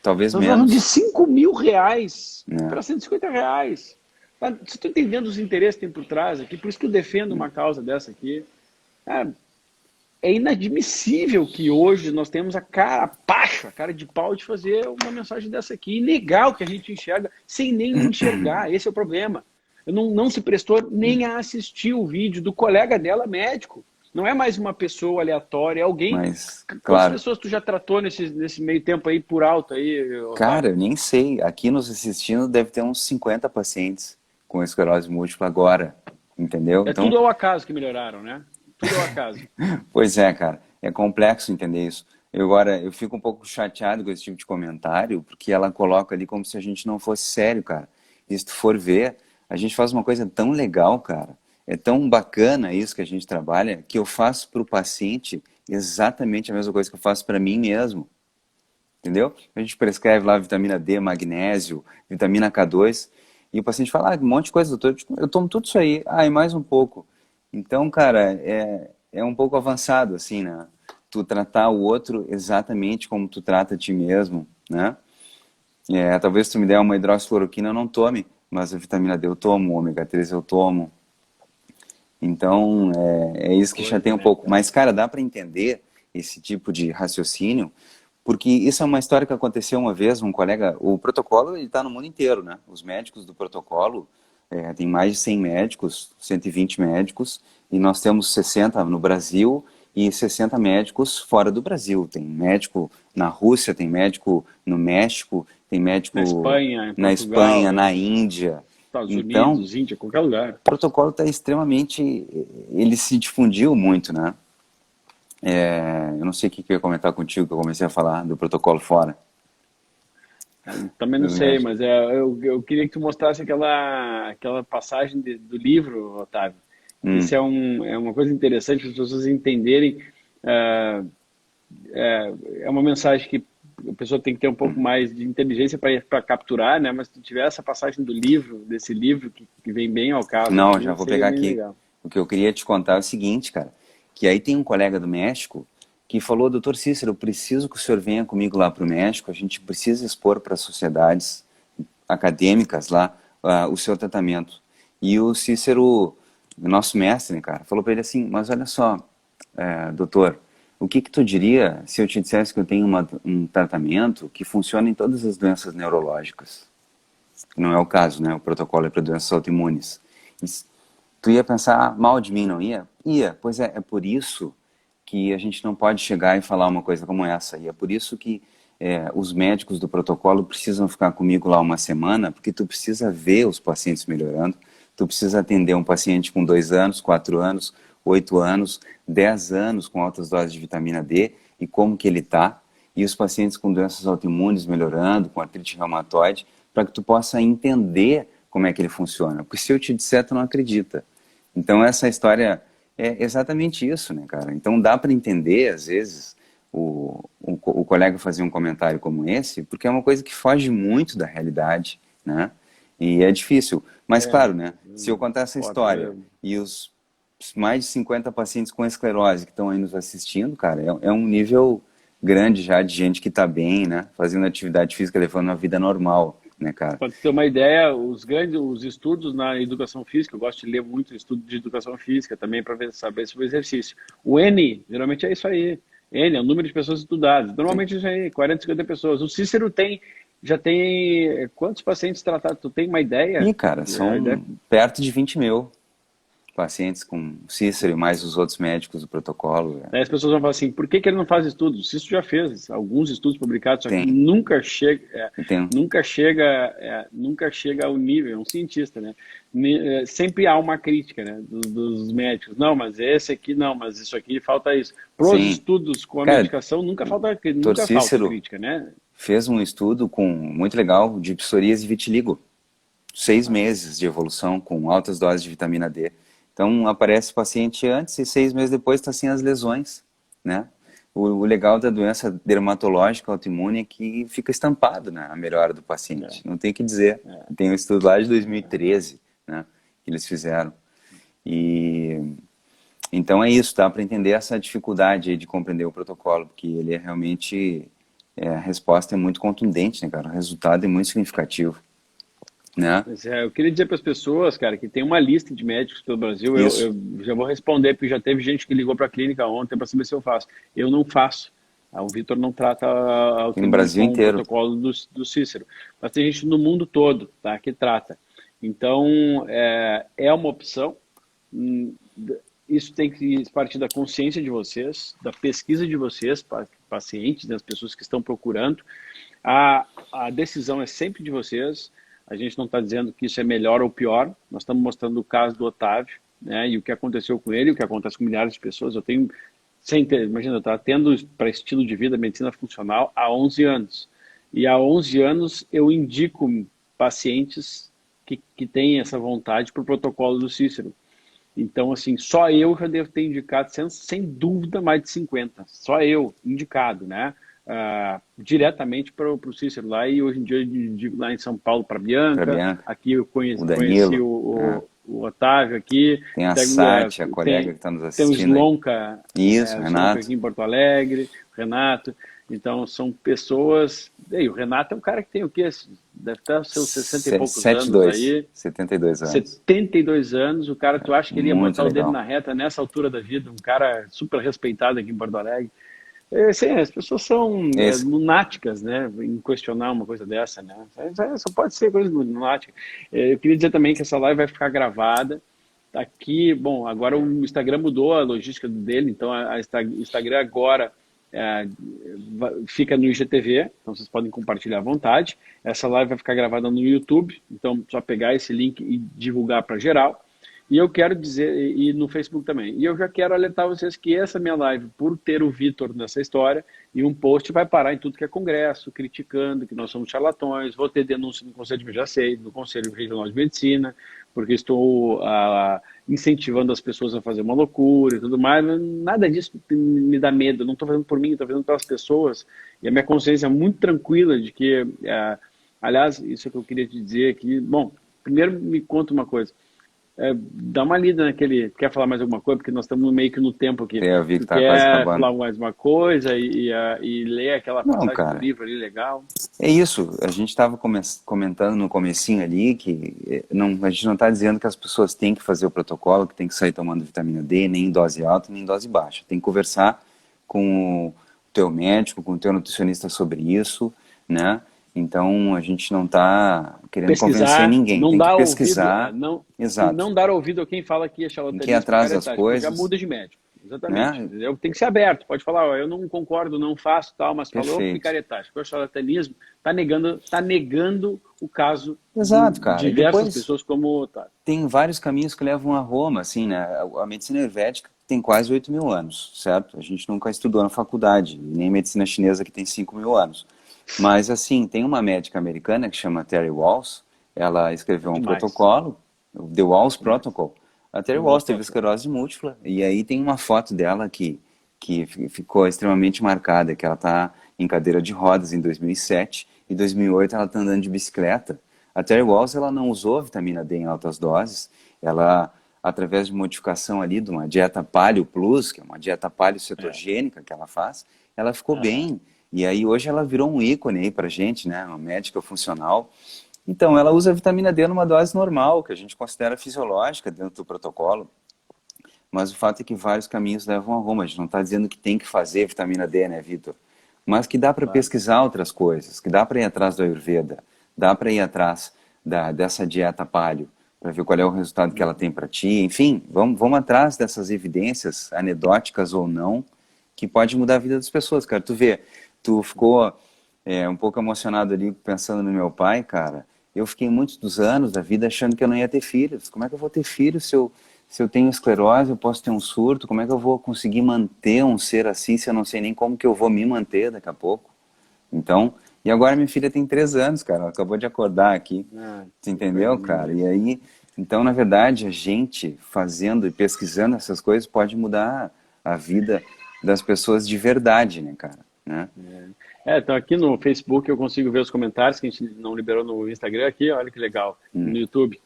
talvez Nós falamos de menos, R$ 5.000 né? para R$ 150. Tá? Você está entendendo os interesses que tem por trás aqui? Por isso que eu defendo uma causa dessa aqui. É inadmissível que hoje nós temos a cara pacha, a cara de pau de fazer uma mensagem dessa aqui e negar o que a gente enxerga sem nem enxergar. Esse é o problema. Não se prestou nem a assistir o vídeo do colega dela, médico. Não é mais uma pessoa aleatória, é alguém. Mas, Quantas claro, pessoas tu já tratou nesse meio tempo aí por alto aí, cara, Otávio? eu nem sei. Aqui nos assistindo deve ter uns 50 pacientes com esclerose múltipla agora, entendeu? É Então, tudo ao acaso que melhoraram, né? Tudo ao acaso. pois é, cara, é complexo entender isso. Eu fico um pouco chateado com esse tipo de comentário, porque ela coloca ali como se a gente não fosse sério, cara. E se tu for ver, a gente faz uma coisa tão legal, cara. É tão bacana isso que a gente trabalha, que eu faço para o paciente exatamente a mesma coisa que eu faço para mim mesmo. Entendeu? A gente prescreve lá vitamina D, magnésio, vitamina K2, e o paciente fala, um monte de coisa, doutor, eu tomo tudo isso aí, e mais um pouco. Então, cara, é um pouco avançado, assim, né? Tu tratar o outro exatamente como tu trata a ti mesmo, né? Talvez tu me der uma hidroxicloroquina, eu não tome, mas a vitamina D eu tomo, o ômega 3 eu tomo. Então, é isso que Coisa, chateia um né, pouco. cara? Mas, cara, dá para entender esse tipo de raciocínio, porque isso é uma história que aconteceu uma vez, um colega, o protocolo ele está no mundo inteiro, né? Os médicos do protocolo, tem mais de 100 médicos, 120 médicos, e nós temos 60 no Brasil e 60 médicos fora do Brasil. Tem médico na Rússia, tem médico no México, tem Na médico Espanha, em na Portugal, Espanha, na Índia. Estados Então, Unidos, Índia, qualquer lugar. o protocolo está extremamente, ele se difundiu muito, né? Eu não sei o que eu ia comentar contigo, que eu comecei a falar do protocolo fora Também não dos sei, médicos. mas eu queria que tu mostrasse aquela passagem do livro, Otávio. Isso Hum, é uma coisa interessante para as pessoas entenderem. É, é uma mensagem que a pessoa tem que ter um pouco mais de inteligência para capturar, né? Mas se tu tiver essa passagem do livro, desse livro que vem bem ao caso não, aqui, já vou seria pegar bem aqui. legal. O que eu queria te contar é o seguinte, cara, que aí tem um colega do México que falou, doutor Cícero, eu preciso que o senhor venha comigo lá para o México, a gente precisa expor para as sociedades acadêmicas lá o seu tratamento. E o Cícero, nosso mestre, né, cara, falou para ele assim, mas olha só, doutor, o que que tu diria se eu te dissesse que eu tenho um tratamento que funciona em todas as doenças neurológicas? Não é o caso, né? O protocolo é para doenças autoimunes. Tu ia pensar mal de mim, não ia? Ia. Pois é por isso que a gente não pode chegar e falar uma coisa como essa. E é por isso que os médicos do protocolo precisam ficar comigo lá uma semana, porque tu precisa ver os pacientes melhorando, tu precisa atender um paciente com 2 anos, 4 anos, 8 anos, 10 anos com altas doses de vitamina D e como que ele está, e os pacientes com doenças autoimunes melhorando, com artrite reumatoide, para que tu possa entender como é que ele funciona. Porque se eu te disser, tu não acredita. Então essa história é exatamente isso, né, cara? Então dá para entender, às vezes, o colega fazer um comentário como esse, porque é uma coisa que foge muito da realidade, né? E é difícil. Mas, É, claro, né? Se eu contar essa pô, história e os mais de 50 pacientes com esclerose que estão aí nos assistindo, cara, é um nível grande já de gente que está bem, né? Fazendo atividade física, levando uma vida normal, né, cara? para ter uma ideia, os estudos na educação física, eu gosto de ler muito estudo de educação física também para saber sobre o exercício. O N, geralmente é isso aí. N é o número de pessoas estudadas. Sim. Normalmente é isso aí, 40, 50 pessoas. O Cícero já tem quantos pacientes tratados? Tu tem uma ideia? E, cara, A ideia são perto de 20 mil pacientes com Cícero e mais os outros médicos do protocolo. Aí as pessoas vão falar assim, por que que ele não faz estudos? Isso já fez alguns estudos publicados, só que Tem, tem, nunca chega ao nível, é um cientista, né? Sempre há uma crítica, né, dos médicos. Não, mas esse aqui não, mas isso aqui falta isso. Para os sim. estudos com a Cara, medicação Dr. nunca falta Cícero crítica, né? fez um estudo muito legal de psoríase e vitiligo. 6 meses de evolução com altas doses de vitamina D. Então, aparece o paciente antes e 6 meses depois está sem as lesões, né? O legal da doença dermatológica autoimune é que fica estampado, né, a melhora do paciente. É, Não tem o que dizer. é. Tem um estudo lá de 2013, né, que eles fizeram. E então é isso, dá para entender essa dificuldade aí de compreender o protocolo, porque ele é realmente, a resposta é muito contundente, né, cara? O resultado é muito significativo, né? Mas, eu queria dizer para as pessoas, cara, que tem uma lista de médicos pelo Brasil. Isso. Eu já vou responder, porque já teve gente que ligou para a clínica ontem para saber se eu faço. Eu não faço. O Vitor não trata a E no autoimune Brasil com o inteiro. protocolo do Cícero. Mas tem gente no mundo todo, tá, que trata. Então, é uma opção. Hum, Isso tem que partir da consciência de vocês, da pesquisa de vocês, pacientes, das pessoas que estão procurando. A decisão é sempre de vocês. A gente não está dizendo que isso é melhor ou pior. Nós estamos mostrando o caso do Otávio, né? E o que aconteceu com ele, o que acontece com milhares de pessoas. Eu tenho, imagina, eu estava tendo para estilo de vida medicina funcional há 11 anos. E há 11 anos eu indico pacientes que têm essa vontade para o protocolo do Cícero. Então, assim, só eu já devo ter indicado, sem dúvida, mais de 50. Só eu, indicado, né? Diretamente para o Cícero lá, e hoje em dia eu digo lá em São Paulo para Para Bianca, Bianca, aqui eu o conheci Danilo, né? o Otávio aqui, Tem a Sati, a colega que está nos tem o assistindo aí. Isso, Slonka Renato. aqui em Porto Alegre, o Renato. Então, são pessoas. E o Renato é um cara que tem o quê? Deve estar aos seus 60 e poucos anos 72, aí. 72 anos. 72 anos, o cara, tu acha que ele ia Muito botar o dedo legal. na reta nessa altura da vida? Um cara super respeitado aqui em Porto Alegre. Assim, as pessoas são Esse, lunáticas, né, em questionar uma coisa dessa, né? Só pode ser coisa lunática. Eu queria dizer também que essa live vai ficar gravada. Aqui, bom, agora o Instagram mudou a logística dele, então o Instagram agora fica no IGTV, então vocês podem compartilhar à vontade. Essa live vai ficar gravada no YouTube, então só pegar esse link e divulgar para geral. E eu quero dizer, e no Facebook também, e eu já quero alertar vocês que essa minha live, por ter o Vitor nessa história, e um post vai parar em tudo que é congresso, criticando que nós somos charlatões, vou ter denúncia no Conselho de Medicina, no Conselho Regional de Medicina, porque estou incentivando as pessoas a fazer uma loucura e tudo mais. Nada disso me dá medo, não estou fazendo por mim, estou fazendo pelas pessoas, e a minha consciência é muito tranquila de que, aliás, isso é que eu queria te dizer aqui. Bom, primeiro me conta uma coisa. Dá uma lida naquele. Quer falar mais alguma coisa? Porque nós estamos meio que no tempo aqui. eu vi que Tu tá quase quer acabando. falar mais uma coisa e ler aquela Não, passagem do cara, livro ali legal? é isso. A gente estava comentando no comecinho ali que a gente não está dizendo que as pessoas têm que fazer o protocolo, que tem que sair tomando vitamina D, nem em dose alta, nem em dose baixa. Tem que conversar com o teu médico, com o teu nutricionista sobre isso, né? Então, a gente não está querendo convencer Pesquisar, ninguém. não Tem que dar ouvido, pesquisar, e exato. não dar ouvido a quem fala que é Tem que ir charlatanismo, atrás das picaretagem, porque já coisas, muda de médico. Exatamente. né? Tem que ser aberto. Pode falar, ó, eu não concordo, não faço tal, mas falou Perfeito. picaretagem. Porque o charlatanismo está negando o caso de Exato, cara. E diversas depois pessoas como tá. tem vários caminhos que levam a Roma, assim, né? A medicina ayurvédica tem quase 8 mil anos, certo? A gente nunca estudou na faculdade, nem medicina chinesa que tem 5 mil anos. Mas, assim, tem uma médica americana que chama Terry Walls, ela escreveu um Demais. protocolo, o The Walls Demais. Protocol. A Terry Eu vou Walls teve procurar. esclerose múltipla, e aí tem uma foto dela que ficou extremamente marcada, que ela está em cadeira de rodas em 2007, e em 2008 ela está andando de bicicleta A Terry Walls, ela não usou vitamina D em altas doses, ela, através de modificação ali de uma dieta Paleo Plus, que é uma dieta paleocetogênica que ela faz, ela ficou bem. E aí hoje ela virou um ícone aí pra gente, né? Uma médica funcional. Então, ela usa vitamina D numa dose normal, que a gente considera fisiológica dentro do protocolo. Mas o fato é que vários caminhos levam a Roma. A gente não está dizendo que tem que fazer vitamina D, né, Vitor? Mas que dá para pesquisar outras coisas, que dá para ir atrás do Ayurveda, dá para ir atrás dessa dieta paleo, para ver qual é o resultado que ela tem para ti. Enfim, vamos atrás dessas evidências, anedóticas ou não, que pode mudar a vida das pessoas, cara. Tu vê, tu ficou um pouco emocionado ali pensando no meu pai, cara. Eu fiquei muitos dos anos da vida achando que eu não ia ter filhos. Como é que eu vou ter filhos se eu tenho esclerose, eu posso ter um surto? Como é que eu vou conseguir manter um ser assim se eu não sei nem como que eu vou me manter daqui a pouco? Então, e agora minha filha tem 3 anos, cara. Ela acabou de acordar aqui. Tu entendeu, cara? E aí, então, na verdade, a gente fazendo e pesquisando essas coisas pode mudar a vida das pessoas de verdade, né, cara? Né? Então aqui no Facebook eu consigo ver os comentários que a gente não liberou no Instagram aqui, olha que legal, no YouTube.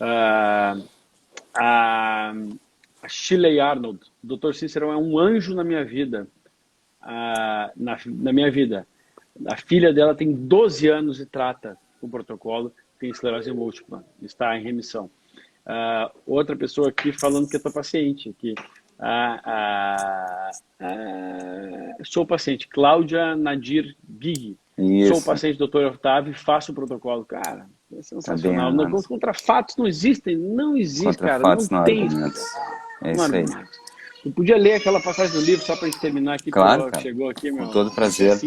A Shirley Arnold, Dr. Cícero é um anjo na minha vida, na minha vida. A filha dela tem 12 anos e trata o protocolo, tem esclerose múltipla, está em remissão. Outra pessoa aqui falando que é tua paciente, que sou paciente, Cláudia Nadir Gui. Sou paciente do Dr. Otávio e faço o protocolo. Cara, é sensacional. Tá bem, contra fatos não existem, não existe, contra cara. Fatos, não tem argumentos. É isso aí. Eu podia ler aquela passagem do livro só para a gente terminar aqui. Claro, cara. Chegou aqui, com todo prazer.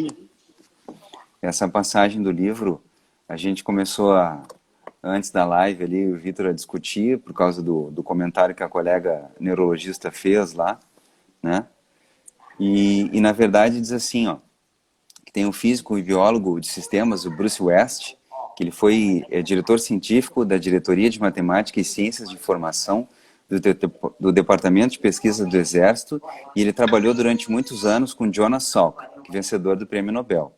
Essa passagem do livro, a gente começou antes da live ali, o Vitor a discutir por causa do comentário que a colega neurologista fez lá, né? E na verdade diz assim, ó, que tem um físico e biólogo de sistemas, o Bruce West, que ele foi diretor científico da Diretoria de Matemática e Ciências de Informação do Departamento de Pesquisa do Exército, e ele trabalhou durante muitos anos com Jonas Salk, que é vencedor do Prêmio Nobel.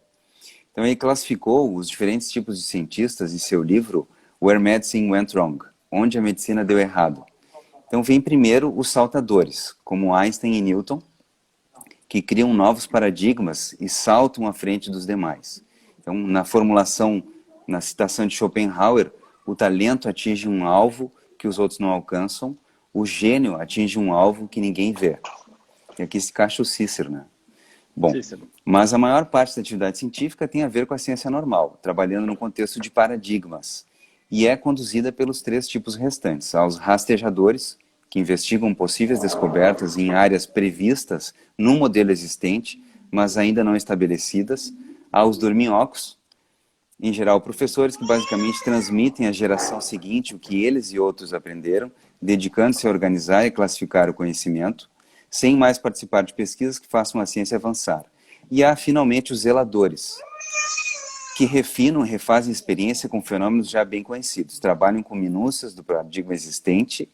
Então ele classificou os diferentes tipos de cientistas em seu livro Where Medicine Went Wrong, onde a medicina deu errado. Então vem primeiro os saltadores, como Einstein e Newton, que criam novos paradigmas e saltam à frente dos demais. Então, na formulação, na citação de Schopenhauer, o talento atinge um alvo que os outros não alcançam, o gênio atinge um alvo que ninguém vê. E aqui se encaixa o Cícero, né? Bom, mas a maior parte da atividade científica tem a ver com a ciência normal, trabalhando no contexto de paradigmas, e é conduzida pelos 3 tipos restantes, aos rastejadores, que investigam possíveis descobertas em áreas previstas num modelo existente, mas ainda não estabelecidas, aos dorminhocos, em geral professores que basicamente transmitem à geração seguinte o que eles e outros aprenderam, dedicando-se a organizar e classificar o conhecimento, sem mais participar de pesquisas que façam a ciência avançar. E há, finalmente, os zeladores, que refinam e refazem experiência com fenômenos já bem conhecidos, trabalham com minúcias do paradigma existente,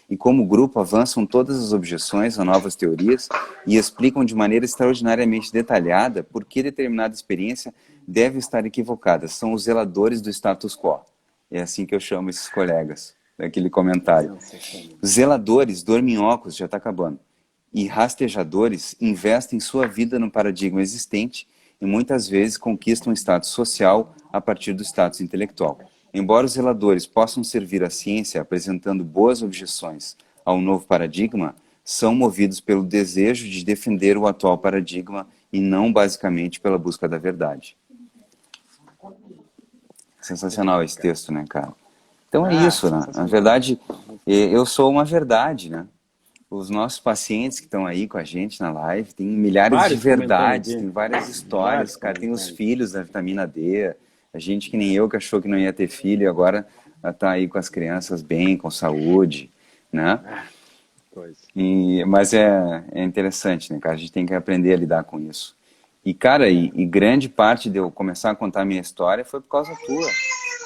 e como grupo avançam todas as objeções a novas teorias e explicam de maneira extraordinariamente detalhada por que determinada experiência deve estar equivocada. São os zeladores do status quo. É assim que eu chamo esses colegas, daquele comentário. Zeladores, dorminhocos, já está acabando, e rastejadores investem sua vida no paradigma existente e muitas vezes conquistam status social a partir do status intelectual. Embora os zeladores possam servir à ciência apresentando boas objeções ao novo paradigma, são movidos pelo desejo de defender o atual paradigma e não basicamente pela busca da verdade. Sensacional esse texto, né, cara? Então é isso, né? Na verdade, eu sou uma verdade, né? Os nossos pacientes que estão aí com a gente na live, tem milhares de verdades, tem várias histórias, cara, tem os filhos da vitamina D, a gente que nem eu que achou que não ia ter filho e agora está aí com as crianças bem, com saúde, né? Mas é interessante, né, cara? A gente tem que aprender a lidar com isso. E, cara, e grande parte de eu começar a contar a minha história foi por causa tua.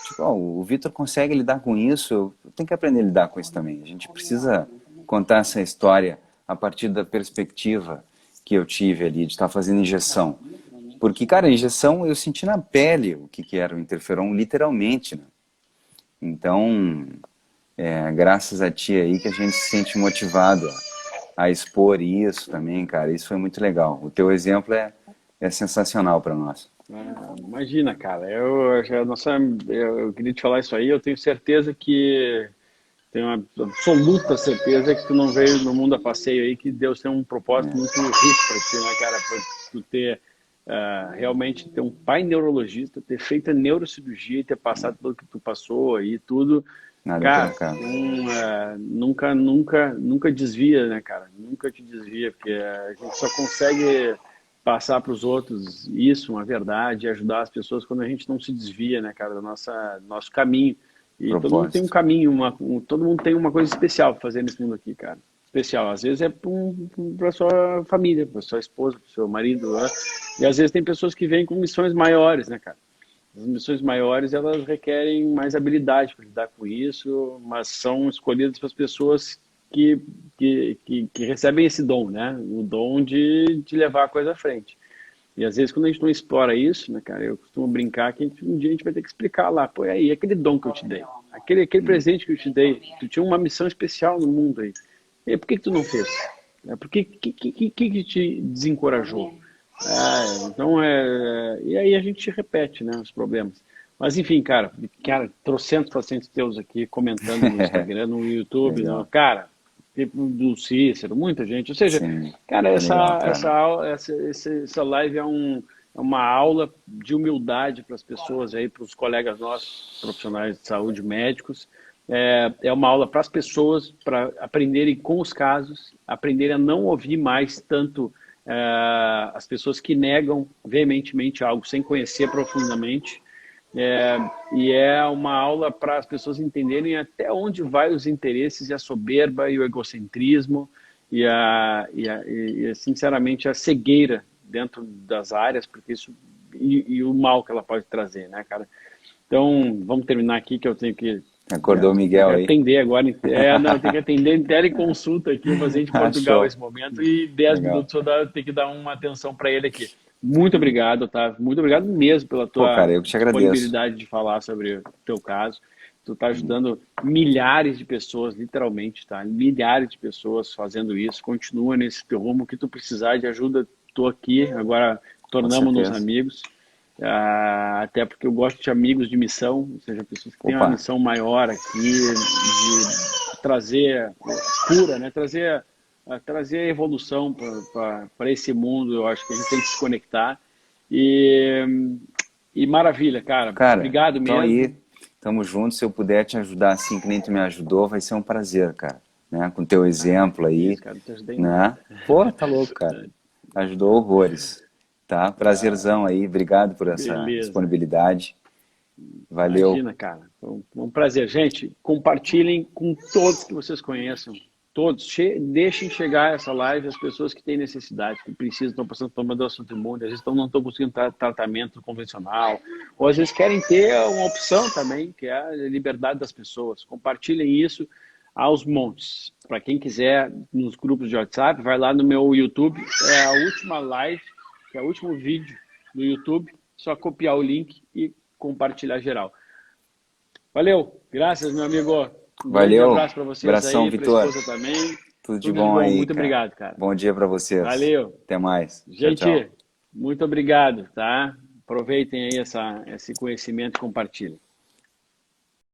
Tipo, o Vitor consegue lidar com isso, eu tenho que aprender a lidar com isso também. A gente precisa contar essa história a partir da perspectiva que eu tive ali, de estar fazendo injeção. Porque, cara, a injeção, eu senti na pele o que era o interferon, literalmente, né? Então, graças a ti aí que a gente se sente motivado a expor isso também, cara. Isso foi muito legal. O teu exemplo é sensacional para nós. Imagina, cara, eu queria te falar isso aí, eu tenho certeza que, tenho uma absoluta certeza que tu não veio no mundo a passeio aí, que Deus tem um propósito muito rico para ti, né, cara, para tu ter, realmente ter um pai neurologista, ter feito a neurocirurgia e ter passado pelo que tu passou aí, tudo, Nada por cara, acaso. nunca desvia, né, cara, nunca te desvia, porque a gente só consegue passar para os outros isso, uma verdade, e ajudar as pessoas quando a gente não se desvia, né, cara, do nosso caminho. E todo mundo tem um Propósito. caminho, todo mundo tem uma coisa especial para fazer nesse mundo aqui, cara. Especial. Às vezes é para sua família, para sua esposa, para seu marido, né? E às vezes tem pessoas que vêm com missões maiores, né, cara? As missões maiores, elas requerem mais habilidade para lidar com isso, mas são escolhidas para as pessoas que recebem esse dom, né? O dom de levar a coisa à frente. E às vezes quando a gente não explora isso, né, cara, eu costumo brincar que um dia a gente vai ter que explicar lá, pô, e aí, aquele dom que eu te dei, aquele presente que eu te dei, tu tinha uma missão especial no mundo aí. E aí, por que tu não fez? Por que te desencorajou? Então, e aí a gente repete, né, os problemas. Mas enfim, cara, trocentos pacientes teus aqui comentando no Instagram, no YouTube, Legal. cara, tipo do Cícero, muita gente. Ou seja, Sim, cara, é legal, cara. essa live é uma aula de humildade para as pessoas aí, para os colegas nossos, profissionais de saúde, médicos. É uma aula para as pessoas, para aprenderem com os casos, aprenderem a não ouvir mais tanto as pessoas que negam veementemente algo sem conhecer profundamente. E é uma aula para as pessoas entenderem até onde vai os interesses e a soberba e o egocentrismo sinceramente, a cegueira dentro das áreas, porque isso e o mal que ela pode trazer, né, cara? Então, vamos terminar aqui que eu tenho que Acordou o Miguel aí? atender agora. Não, eu tenho que atender em teleconsulta aqui, o paciente de Portugal Show. nesse momento, e 10 Legal. minutos eu tenho que dar uma atenção para ele aqui. Muito obrigado, Otávio. Muito obrigado mesmo pela Pô, tua cara, eu que te agradeço. disponibilidade de falar sobre o teu caso. Tu está ajudando milhares de pessoas, literalmente, tá? Milhares de pessoas fazendo isso. Continua nesse teu rumo. Que tu precisar de ajuda, estou aqui. Agora Com tornamos-nos certeza. amigos. Até porque eu gosto de amigos de missão, ou seja, pessoas que têm uma Opa. missão maior aqui de trazer cura, né? Trazer evolução para esse mundo. Eu acho que a gente tem que se conectar. E maravilha, cara. Cara, Obrigado então mesmo. aí, tamo junto. Se eu puder te ajudar assim que nem tu me ajudou, vai ser um prazer, cara. Né? Com teu exemplo aí, Isso, cara, não te ajudei em né? nada. Pô, tá louco, cara. Ajudou horrores. Tá? Prazerzão aí. Obrigado por essa Beleza. disponibilidade. Valeu. Imagina, cara. Um prazer. Gente, compartilhem com todos que vocês conheçam. Todos. Deixem chegar essa live as pessoas que têm necessidade, que precisam, estão passando por uma doença autoimune, às vezes não estão conseguindo tratamento convencional, ou às vezes querem ter uma opção também, que é a liberdade das pessoas. Compartilhem isso aos montes. Para quem quiser, nos grupos de WhatsApp, vai lá no meu YouTube. É a última live, que é o último vídeo do YouTube. Só copiar o link e compartilhar geral. Valeu. Graças, meu amigo. Valeu. Grande abraço para vocês. Abração, aí, Vitor. para a esposa também. Tudo de bom aí, Muito cara. obrigado, cara. Bom dia para vocês. Valeu. Até mais. Gente, tchau, tchau. muito obrigado, tá? Aproveitem aí esse conhecimento e compartilhem.